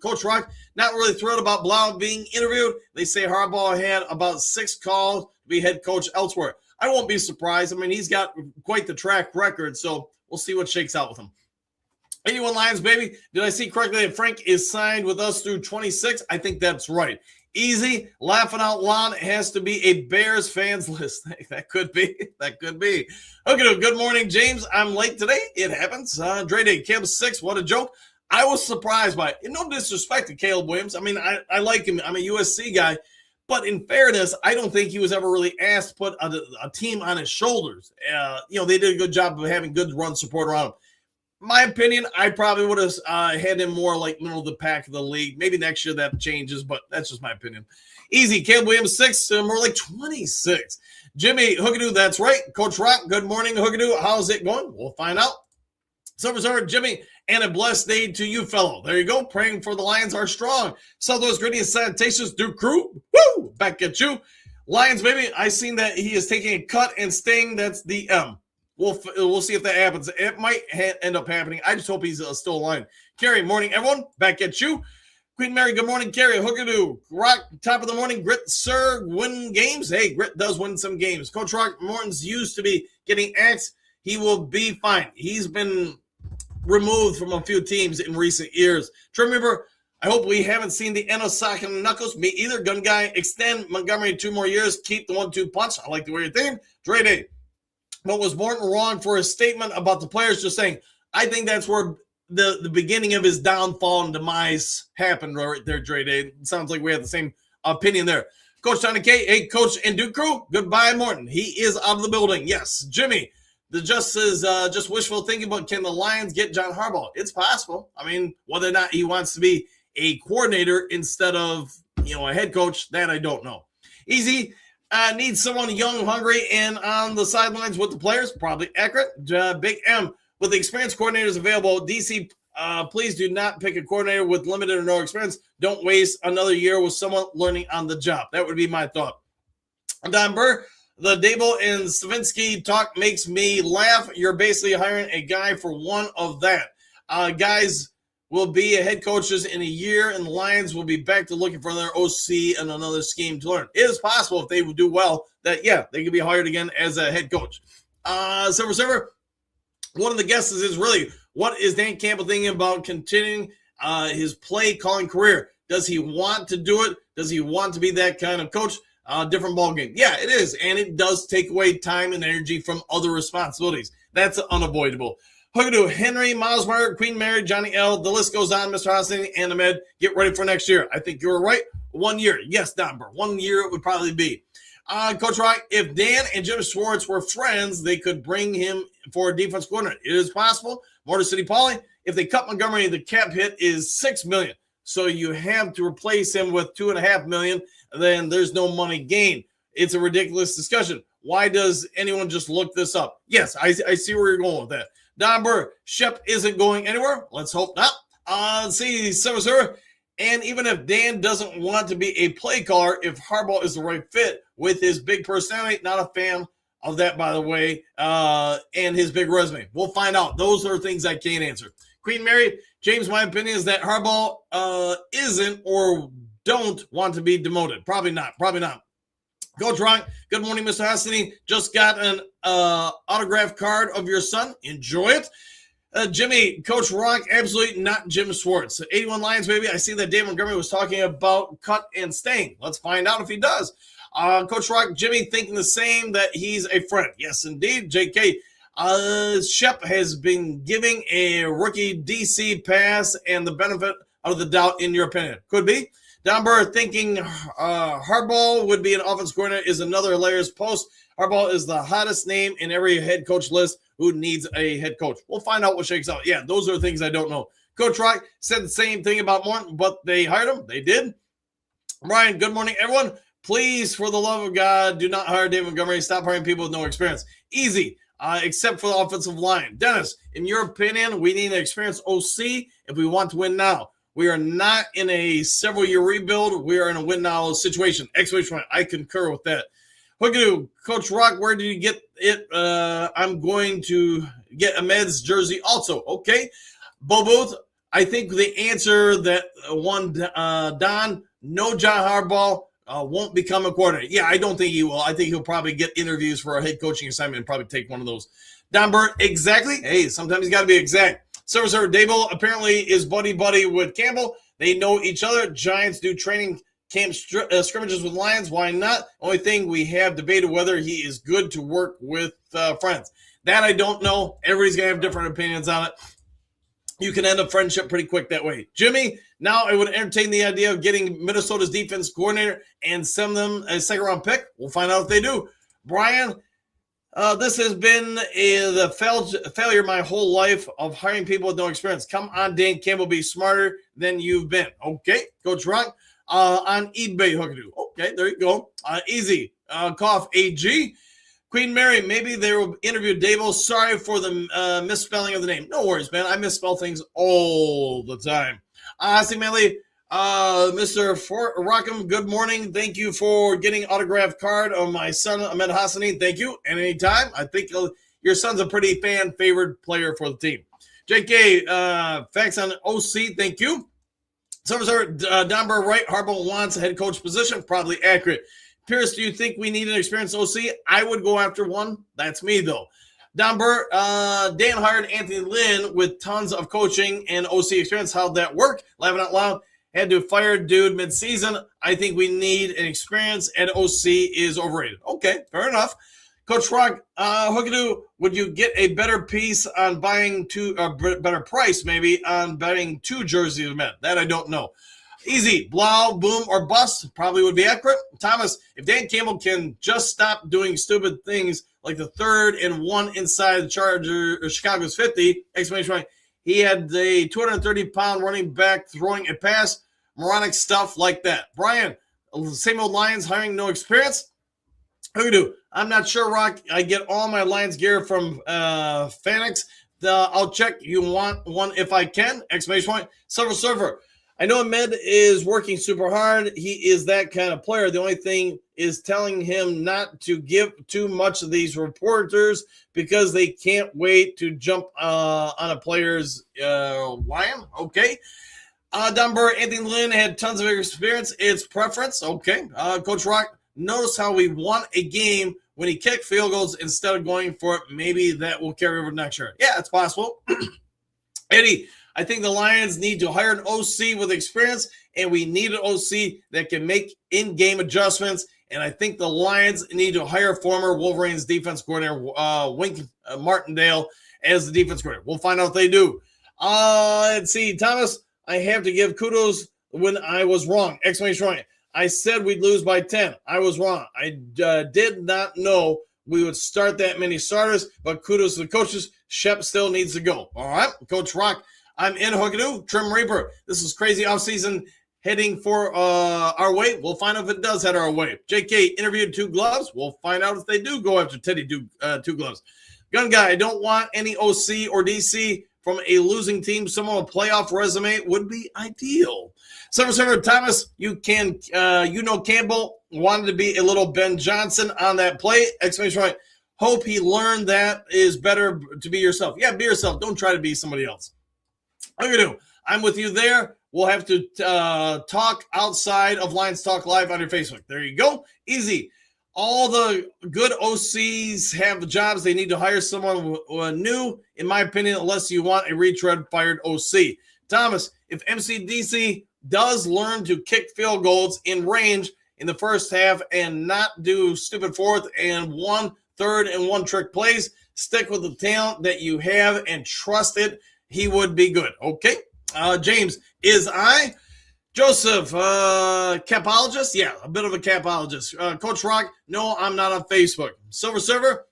Coach Rock, not really thrilled about Blau being interviewed. They say Harbaugh had about 6 calls to be head coach elsewhere. I won't be surprised. I mean, he's got quite the track record, so we'll see what shakes out with him. 81 Lions, baby. Did I see correctly that Frank is signed with us through 26? I think that's right. Easy, laughing out loud. It has to be a Bears fans list. That could be. Okay, good morning, James. I'm late today. It happens. Dre Day, Caleb 6. What a joke. I was surprised by it. No disrespect to Caleb Williams. I mean, I like him. I'm a USC guy. But in fairness, I don't think he was ever really asked to put a team on his shoulders. They did a good job of having good run support around him. My opinion, I probably would have had him more like middle of the pack of the league. Maybe next year that changes, but that's just my opinion. Easy, Caleb Williams 6, more like 26. Jimmy Hookadoo, that's right. Coach Rock, good morning, Hookadoo. How's it going? We'll find out. Silver, Jimmy, and a blessed day to you, fellow. There you go. Praying for the Lions are strong. Southwest Gritty and Sanitations, Duke Crew. Woo! Back at you. Lions, baby, I seen that he is taking a cut and staying. That's the M. We'll see if that happens. It might end up happening. I just hope he's still alive. Carrie, morning, everyone. Back at you. Queen Mary, good morning. Carrie, Hookadoo. Rock, top of the morning. Grit, sir, win games. Hey, Grit does win some games. Coach Rock, Morton's used to be getting axed. He will be fine. He's been removed from a few teams in recent years. Trim River, I hope we haven't seen the end of sock and knuckles. Me either. Gun guy, extend Montgomery 2 more years. Keep the 1-2 punch. I like the way you're thinking. Dre Day. But was Morton wrong for his statement about the players just saying, I think that's where the beginning of his downfall and demise happened right there, Dre Day. It sounds like we have the same opinion there. Coach Tony K, hey, Coach and Duke Crew, goodbye, Morton. He is out of the building. Yes, Jimmy, the just is just wishful thinking, but can the Lions get John Harbaugh? It's possible. I mean, whether or not he wants to be a coordinator instead of, a head coach, that I don't know. Easy. Need someone young, hungry, and on the sidelines with the players. Probably accurate. Big M. With the experienced coordinators available, DC, please do not pick a coordinator with limited or no experience. Don't waste another year with someone learning on the job. That would be my thought. Don Burr, the Dable and Stravinsky talk makes me laugh. You're basically hiring a guy for one of that. Guys will be head coaches in a year, and the Lions will be back to looking for another OC and another scheme to learn. It is possible if they would do well that, they could be hired again as a head coach. Silver, one of the guesses is really, what is Dan Campbell thinking about continuing his play calling career? Does he want to do it? Does he want to be that kind of coach? Different ball game. Yeah, it is, and it does take away time and energy from other responsibilities. That's unavoidable. Hookadoo, Henry, Miles Meyer, Queen Mary, Johnny L. The list goes on, Mr. Hostin and Ahmed. Get ready for next year. I think you were right. 1 year. Yes, Don Burr. 1 year it would probably be. Coach Rock, if Dan and Jim Schwartz were friends, they could bring him for a defense coordinator. It is possible. Motor City Paulie, if they cut Montgomery, the cap hit is $6 million. So you have to replace him with $2.5 million. Then there's no money gained. It's a ridiculous discussion. Why does anyone just look this up? Yes, I see where you're going with that. Don Burr, Shep isn't going anywhere. Let's hope not. Let's see, sir. And even if Dan doesn't want to be a play caller, if Harbaugh is the right fit with his big personality, not a fan of that, by the way, and his big resume. We'll find out. Those are things I can't answer. Queen Mary, James, my opinion is that Harbaugh isn't or don't want to be demoted. Probably not. Coach Rock, good morning, Mr. Hastiny. Just got an autograph card of your son. Enjoy it. Jimmy, Coach Rock, absolutely not Jim Schwartz. 81 Lions, baby. I see that Dave Montgomery was talking about cut and staying. Let's find out if he does. Coach Rock, Jimmy thinking the same, that he's a friend. Yes, indeed. JK, Shep has been giving a rookie DC pass and the benefit of the doubt, in your opinion. Could be. Don Burr thinking Harbaugh would be an offense coordinator is another hilarious post. Harbaugh is the hottest name in every head coach list who needs a head coach. We'll find out what shakes out. Yeah, those are things I don't know. Coach Rock said the same thing about Morton, but they hired him. They did. Brian, good morning, everyone. Please, for the love of God, do not hire David Montgomery. Stop hiring people with no experience. Easy, except for the offensive line. Dennis, in your opinion, we need an experienced OC if we want to win now. We are not in a several-year rebuild. We are in a win-now situation. Exclamation point. I concur with that. Hookadoo, Coach Rock, where did you get it? I'm going to get Ahmed's jersey also. Okay. Bo Booth, I think the answer that one, Don, no John Harbaugh won't become a coordinator. Yeah, I don't think he will. I think he'll probably get interviews for a head coaching assignment and probably take one of those. Don Burt, exactly. Hey, sometimes he's got to be exact. Service Dable apparently is buddy-buddy with Campbell. They know each other. Giants do training camp scrimmages with Lions. Why not? Only thing we have debated whether he is good to work with friends. That I don't know. Everybody's going to have different opinions on it. You can end up friendship pretty quick that way. Jimmy, now I would entertain the idea of getting Minnesota's defense coordinator and send them a second-round pick. We'll find out if they do. Brian, this has been the failure my whole life of hiring people with no experience. Come on, Dan Campbell, be smarter than you've been. Okay, Coach Rock. On eBay, Hookadoo. Okay, there you go. Easy. Cough, AG. Queen Mary, maybe they will interview Dable. Sorry for the misspelling of the name. No worries, man. I misspell things all the time. Asi Melly, Mr. Rockham, good morning. Thank you for getting autographed card of my son, Ahmed Hassani. Thank you. And anytime. I think your son's a pretty fan-favored player for the team. JK, facts on OC. Thank you. Domber, right? Harbaugh wants a head coach position. Probably accurate. Pierce, do you think we need an experienced OC? I would go after one. That's me, though. Domber, Dan hired Anthony Lynn with tons of coaching and OC experience. How'd that work? Laughing out loud. Had to fire dude mid-season. I think we need an experience, and OC is overrated. Okay, fair enough. Coach Rock, Hookadoo, would you get a better piece on buying better price maybe on buying 2 jerseys of men? That I don't know. Easy, blow, boom, or bust probably would be accurate. Thomas, if Dan Campbell can just stop doing stupid things like the 3rd and 1 inside the Charger or Chicago's 50, exclamation point, he had a 230-pound running back throwing a pass, moronic stuff like that. Brian, same old Lions hiring no experience. Hoodoo, I'm not sure, Rock. I get all my Lions gear from Fanix. I'll check. You want one if I can, exclamation point. Server. I know Ahmed is working super hard. He is that kind of player. The only thing is telling him not to give too much of these reporters because they can't wait to jump on a player's lion. Okay. Dunbar, Anthony Lynn had tons of experience. It's preference. Okay. Coach Rock, notice how we won a game when he kicked field goals instead of going for it. Maybe that will carry over next year. Yeah, it's possible. Eddie, I think the Lions need to hire an OC with experience, and we need an OC that can make in-game adjustments. And I think the Lions need to hire former Wolverines defense coordinator Wink Martindale as the defense coordinator. We'll find out if they do. Let's see, Thomas, I have to give kudos when I was wrong. Exclamation point. I said we'd lose by 10. I was wrong. I did not know we would start that many starters, but kudos to the coaches. Shep still needs to go. All right, Coach Rock. I'm in Hookadoo, Trim Reaper. This is crazy offseason heading for our way. We'll find out if it does head our way. JK interviewed 2 gloves. We'll find out if they do go after Teddy 2 gloves. Gun Guy, I don't want any OC or DC from a losing team. Someone with a playoff resume would be ideal. Senator Thomas, you know Campbell wanted to be a little Ben Johnson on that play. Exclamation point. Hope he learned that is better to be yourself. Yeah, be yourself. Don't try to be somebody else. I'm with you there. We'll have to talk outside of Lions Talk Live on your Facebook. There you go. Easy. All the good OCs have jobs. They need to hire someone new, in my opinion, unless you want a retread fired OC. Thomas, if MCDC does learn to kick field goals in range in the first half and not do stupid 4th and 1, 3rd and 1 trick plays, stick with the talent that you have and trust it. He would be good. Okay. James, is I? Joseph, capologist? Yeah, a bit of a capologist. Coach Rock, no, I'm not on Facebook. Silver Server,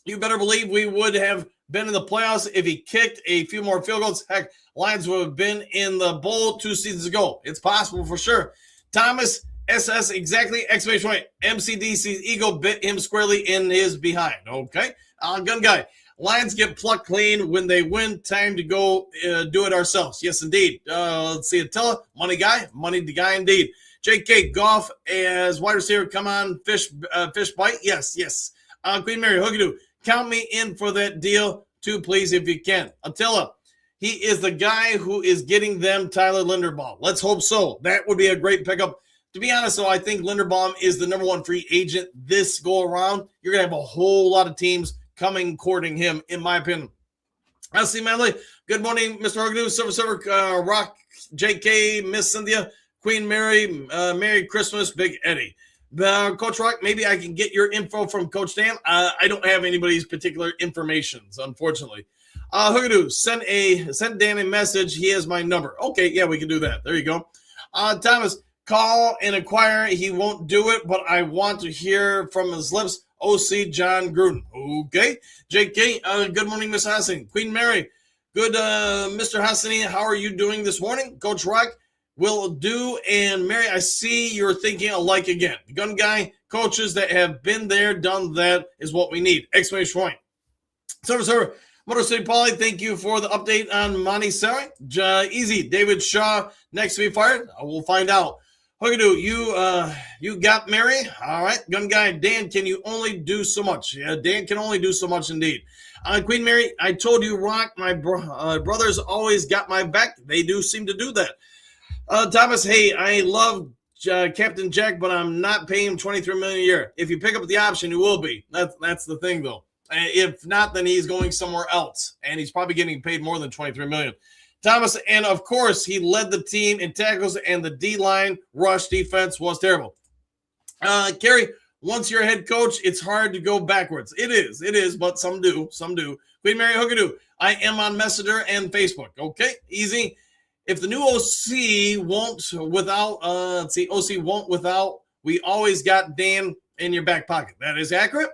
you better believe we would have been in the playoffs if he kicked a few more field goals. Heck, Lions would have been in the bowl 2 seasons ago. It's possible for sure. Thomas SS, exactly, exclamation point. MCDC's ego bit him squarely in his behind. Okay. Gun guy. Lions get plucked clean when they win. Time to go do it ourselves. Yes, indeed. Let's see. Attila, money guy indeed. JK Goff as wide receiver. Come on, fish bite. Yes. Queen Mary Hoogadoo, count me in for that deal too, please, if you can. Attila, he is the guy who is getting them Tyler Linderbaum. Let's hope so. That would be a great pickup. To be honest, though, I think Linderbaum is the number one free agent this go around. You're going to have a whole lot of teams coming courting him, in my opinion. LC Manley, good morning, Mr. Hoogadoo, Silver, Rock, JK, Miss Cynthia, Queen Mary, Merry Christmas, Big Eddie. Coach Rock, maybe I can get your info from Coach Dan. I don't have anybody's particular informations, unfortunately. Hoogadoo, send Dan a message. He has my number. Okay, yeah, we can do that. There you go. Thomas, call and inquire. He won't do it, but I want to hear from his lips. OC John Gruden. Okay. JK, good morning, Miss Hassan. Queen Mary, good, Mr. Hassani. How are you doing this morning? Coach Rock, will do. And Mary, I see you're thinking alike again. Gun guy, coaches that have been there, done that is what we need. Exclamation point. Server. Motor City Paulie, thank you for the update on Monty Sari. Easy. David Shaw next to be fired. We'll find out. Hoogadoo, you got Mary? All right. Gun guy, Dan, can you only do so much? Yeah, Dan can only do so much indeed. Queen Mary, I told you, Rock, my brothers always got my back. They do seem to do that. Thomas, hey, I love Captain Jack, but I'm not paying him $23 million a year. If you pick up the option, you will be. That's the thing, though. If not, then he's going somewhere else, and he's probably getting paid more than $23 million. Thomas, and of course, he led the team in tackles, and the D-line rush defense was terrible. Kerry, once you're a head coach, it's hard to go backwards. It is, but some do. Queen Mary Hoogadoo, I am on Messenger and Facebook. Okay, easy. If the new OC won't without, we always got Dan in your back pocket. That is accurate.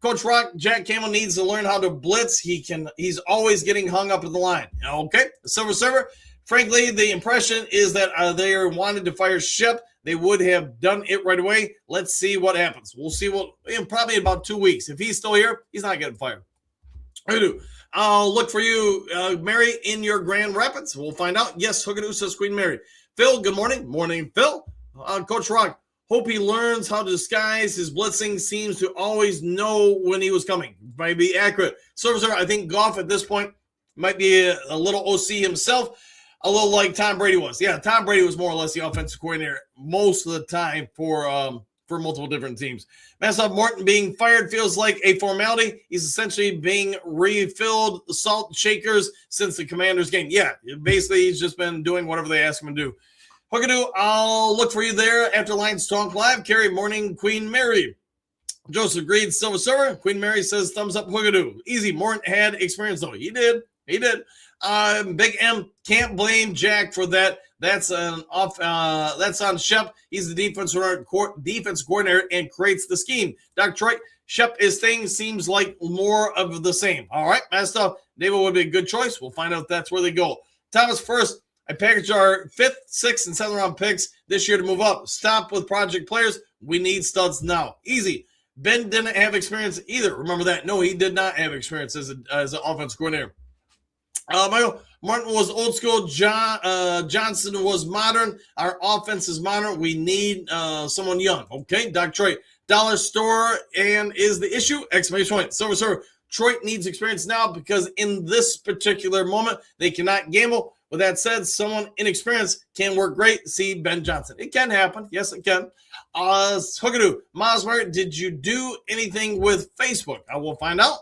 Coach Rock, Jack Campbell needs to learn how to blitz. He's always getting hung up in the line. Okay. Silver Server, frankly, the impression is that they wanted to fire Shep. They would have done it right away. Let's see what happens. We'll see probably in about 2 weeks. If he's still here, he's not getting fired. I'll look for you, Mary, in your Grand Rapids. We'll find out. Yes, Hoogadoo, says Queen Mary. Phil, good morning. Morning, Phil. Coach Rock, hope he learns how to disguise his blitzing. Seems to always know when he was coming. Might be accurate. Server, I think Goff at this point might be a little OC himself, a little like Tom Brady was. Yeah, Tom Brady was more or less the offensive coordinator most of the time for multiple different teams. Massaw Morton being fired feels like a formality. He's essentially being refilled salt shakers since the Commanders game. Yeah, basically he's just been doing whatever they ask him to do. Hoogadoo, I'll look for you there after Lions Talk Live. Carrie, morning, Queen Mary. Joseph Greed, Silver Server. Queen Mary says thumbs up, Hoogadoo. Easy, Morton had experience, though. He did. Big M, can't blame Jack for that. That's on Shep. He's the defense coordinator and creates the scheme. Dr. Troy, Shep is thing seems like more of the same. All right, that's stuff. David would be a good choice. We'll find out if that's where they go. Thomas, first, I packaged our 5th, 6th, and 7th round picks this year to move up. Stop with project players. We need studs now. Easy. Ben didn't have experience either. Remember that. No, he did not have experience as an offensive coordinator. Michael Martin was old school. Johnson was modern. Our offense is modern. We need someone young. Okay, Doc Troy. Dollar store and is the issue? Exclamation point. Silver. Detroit needs experience now because in this particular moment, they cannot gamble. With that said, someone inexperienced can work great. See Ben Johnson. It can happen. Yes, it can. Hoogadoo. Mosmer, did you do anything with Facebook? I will find out.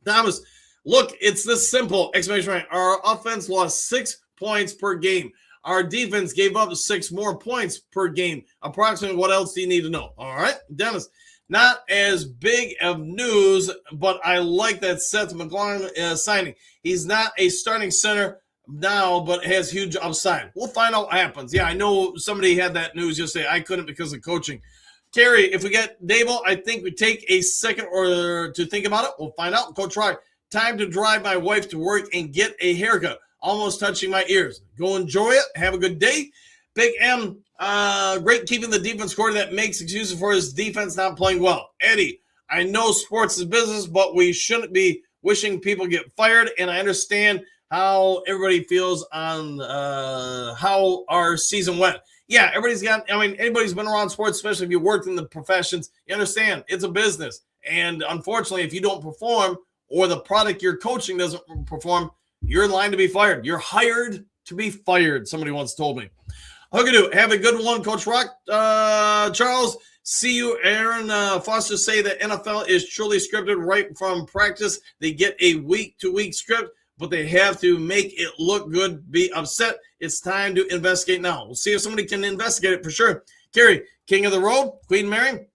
Thomas, look, it's this simple. Exclamation point. Our offense lost 6 points per game. Our defense gave up 6 more points per game. Approximately what else do you need to know? All right, Dennis. Not as big of news, but I like that Seth McLaurin signing. He's not a starting center now, but has huge upside. We'll find out what happens. Yeah, I know somebody had that news yesterday. I couldn't because of coaching. Kerry, if we get Dable, I think we take a second or to think about it. We'll find out. Coach Rock, time to drive my wife to work and get a haircut. Almost touching my ears. Go enjoy it. Have a good day. Big M, great keeping the defense coordinator that makes excuses for his defense not playing well. Eddie, I know sports is business, but we shouldn't be wishing people get fired, and I understand how everybody feels on how our season went. Yeah, anybody's been around sports, especially if you worked in the professions, you understand it's a business. And unfortunately, if you don't perform or the product you're coaching doesn't perform, you're in line to be fired. You're hired to be fired, somebody once told me. Hookadoo, have a good one, Coach Rock. Charles, see you. Aaron Foster say that NFL is truly scripted right from practice. They get a week-to-week script, but they have to make it look good, be upset. It's time to investigate now. We'll see if somebody can investigate it for sure. Kerry, King of the Road, Queen Mary,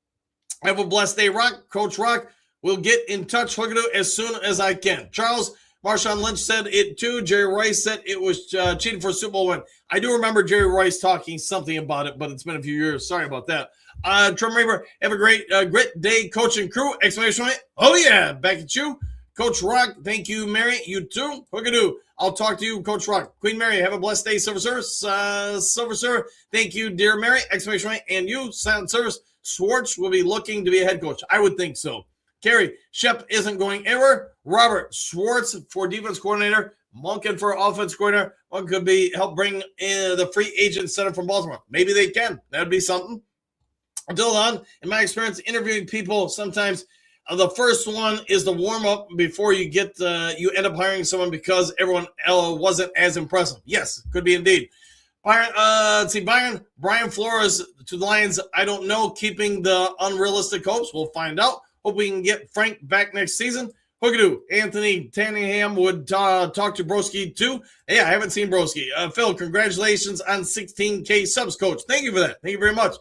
have a blessed day, Rock. Coach Rock, we'll get in touch, Hookadoo, as soon as I can. Charles, Marshawn Lynch said it too. Jerry Rice said it was cheating for a Super Bowl win. I do remember Jerry Rice talking something about it, but it's been a few years. Sorry about that. Trim Reaver, have a great day, coach and crew. Exclamation point. Oh, yeah. Back at you. Coach Rock, thank you, Mary. You too. Hookadoo. I'll talk to you, Coach Rock. Queen Mary, have a blessed day, Silver Service. Silver Sir, thank you, dear Mary. Exclamation point. And you, Silent Service. Schwartz will be looking to be a head coach. I would think so. Kerry, Shep isn't going anywhere. Robert, Schwartz for defense coordinator. Monken for offense coordinator. One could be help bring in the free agent center from Baltimore. Maybe they can. That would be something. Until then, in my experience, interviewing people, sometimes the first one is the warm-up before you get you end up hiring someone because everyone else wasn't as impressive. Yes, could be indeed. Byron, Brian Flores to the Lions. I don't know, keeping the unrealistic hopes. We'll find out. Hope we can get Frank back next season. Hookadoo, Anthony Tanningham would talk to Broski too. Yeah, I haven't seen Broski. Phil, congratulations on 16K subs, coach. Thank you for that. Thank you very much.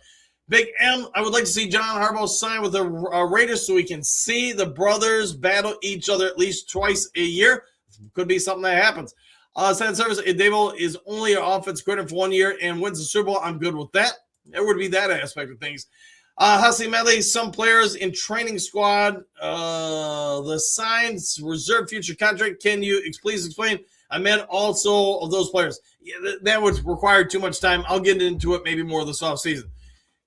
Big M, I would like to see John Harbaugh sign with the Raiders so we can see the brothers battle each other at least twice a year. Could be something that happens. Sand Service, if Dable is only an offense coordinator for 1 year and wins the Super Bowl, I'm good with that. There would be that aspect of things. Hussey Medley, some players in training squad, the signs, reserve future contract. Can you please explain? I meant also of those players. Yeah, that would require too much time. I'll get into it maybe more this offseason.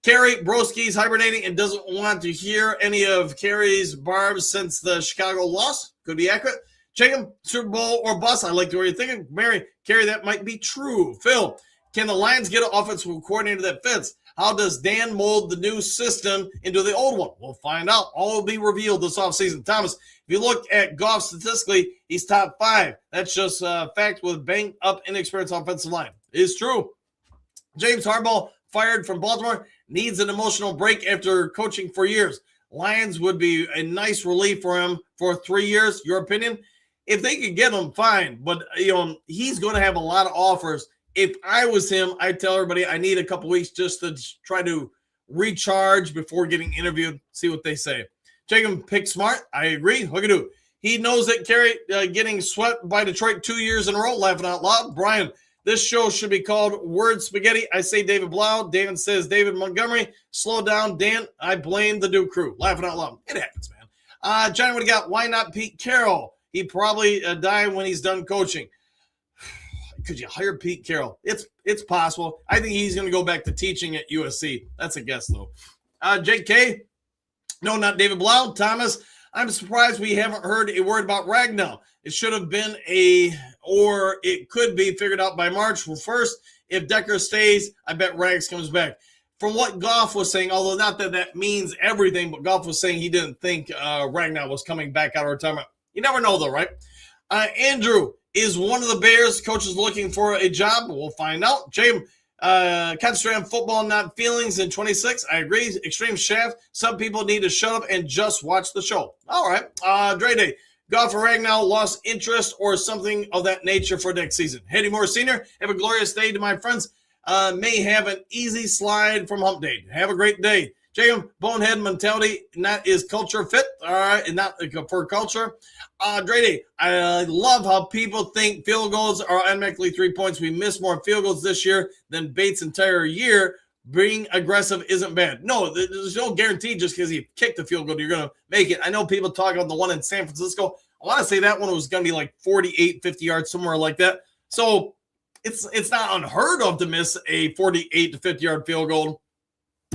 Kerry, Broski's hibernating and doesn't want to hear any of Kerry's barbs since the Chicago loss. Could be accurate. Jacob, Super Bowl or bust. I like the way you're thinking. Mary, Kerry, that might be true. Phil, can the Lions get an offensive coordinator that fits? How does Dan mold the new system into the old one? We'll find out. All will be revealed this offseason. Thomas, if you look at Goff statistically, he's top 5. That's just a fact with banged up, inexperienced offensive line. It is true. James Harbaugh, fired from Baltimore, needs an emotional break after coaching for years. Lions would be a nice relief for him for 3 years. Your opinion? If they could get him, fine. But, he's going to have a lot of offers. If I was him, I'd tell everybody I need a couple weeks just to try to recharge before getting interviewed, see what they say. Jacob, pick smart. I agree. Hookadoo. He knows that Kerry getting swept by Detroit 2 years in a row, laughing out loud. Brian, this show should be called Word Spaghetti. I say David Blau. David says David Montgomery. Slow down, Dan. I blame the Duke crew. Laughing out loud. It happens, man. Johnny, what do you got? Why not Pete Carroll? He probably die when he's done coaching. Could you hire Pete Carroll? It's possible. I think he's going to go back to teaching at USC. That's a guess, though. JK? No, not David Blau. Thomas? I'm surprised we haven't heard a word about Ragnow. It should have been or it could be figured out by March 1st. If Decker stays, I bet Rags comes back. From what Goff was saying, although not that means everything, but Goff was saying he didn't think Ragnow was coming back out of retirement. You never know, though, right? Andrew, is one of the Bears coaches looking for a job? We'll find out. James, concentrate on football, not feelings in 26. I agree. Extreme Shaft. Some people need to shut up and just watch the show. All right. Dre Day. Goff and Ragnow lost interest or something of that nature for next season. Eddie Moore Sr., have a glorious day to my friends. May have an easy slide from hump day. Have a great day. Jacob, bonehead mentality, not is culture fit, all right, and not for culture. Drady, I love how people think field goals are automatically 3 points. We missed more field goals this year than Bates' entire year. being aggressive isn't bad. No, there's no guarantee just because you kick the field goal, you're going to make it. I know people talk about the one in San Francisco. I want to say that one was going to be like 48, 50 yards, somewhere like that. So it's not unheard of to miss a 48 to 50 yard field goal.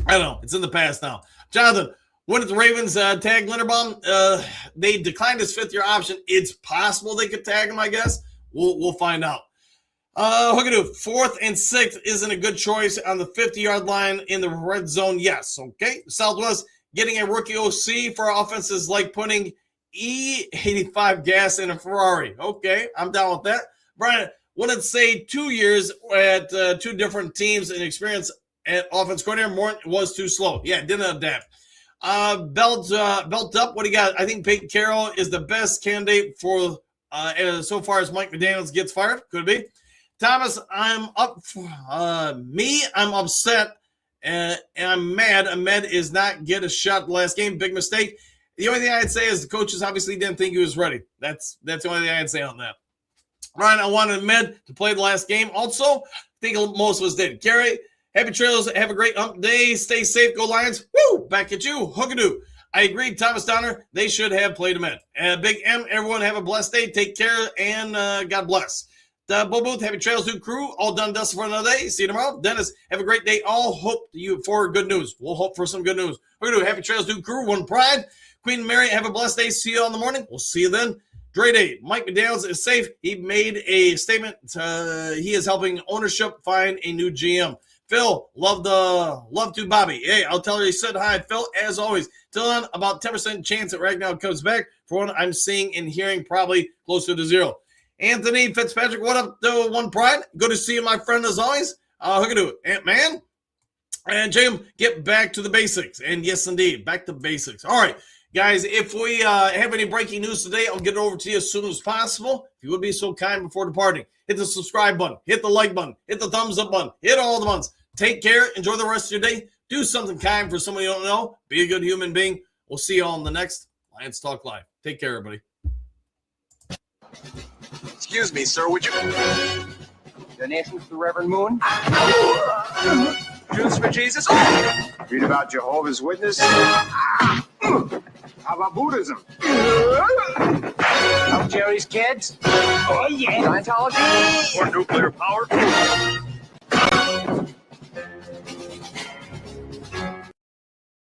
I don't know. It's in the past now. Jonathan, when did the Ravens tag Linderbaum? They declined his fifth-year option. It's possible they could tag him, I guess. We'll find out. Hookadoo, 4th and 6th isn't a good choice on the 50-yard line in the red zone. Yes, okay. Southwest, getting a rookie OC for our offense is like putting E85 gas in a Ferrari. Okay, I'm down with that. Brian, wouldn't say 2 years at 2 different teams and experience at offense coordinator. More was too slow. Yeah, didn't adapt. Belt up. What do you got? I think Peyton Carroll is the best candidate for so far as Mike McDaniels gets fired. Could be. Thomas, I'm upset and I'm mad. Ahmed is not get a shot last game. Big mistake. The only thing I'd say is the coaches obviously didn't think he was ready. That's the only thing I'd say on that. Ryan, I wanted Ahmed to play the last game. Also, I think most of us did. Gary, happy trails. Have a great hump day. Stay safe. Go Lions. Woo! Back at you. Hookadoo. I agree. Thomas Donner, they should have played Ahmed. Big M, everyone have a blessed day. Take care and God bless. Bo Booth, happy trails, dude crew. All done, dusted for another day. See you tomorrow. Dennis, have a great day. All hope you for good news. We'll hope for some good news. We're going to do happy trails, dude crew. One pride. Queen Mary, have a blessed day. See you all in the morning. We'll see you then. Dre Day, Mike McDaniels is safe. He made a statement. He is helping ownership find a new GM. Phil, love to Bobby. Hey, I'll tell her he said hi. Phil, as always. Till then, about 10% chance that Ragnar comes back. For what I'm seeing and hearing, probably closer to 0. Anthony Fitzpatrick, what up, the One Pride? Good to see you, my friend, as always. Hookadoo, Ant-Man. And Jim, get back to the basics. And yes, indeed, back to basics. All right, guys, if we have any breaking news today, I'll get it over to you as soon as possible. If you would be so kind before departing, hit the subscribe button, hit the like button, hit the thumbs up button, hit all the buttons. Take care. Enjoy the rest of your day. Do something kind for someone you don't know. Be a good human being. We'll see you all in the next Lions Talk Live. Take care, everybody. Excuse me, sir, would you... Donations to the Reverend Moon? Jews for Jesus? Read about Jehovah's Witness? How about Buddhism? Help Jerry's kids? Oh, yeah. Scientology? Or nuclear power?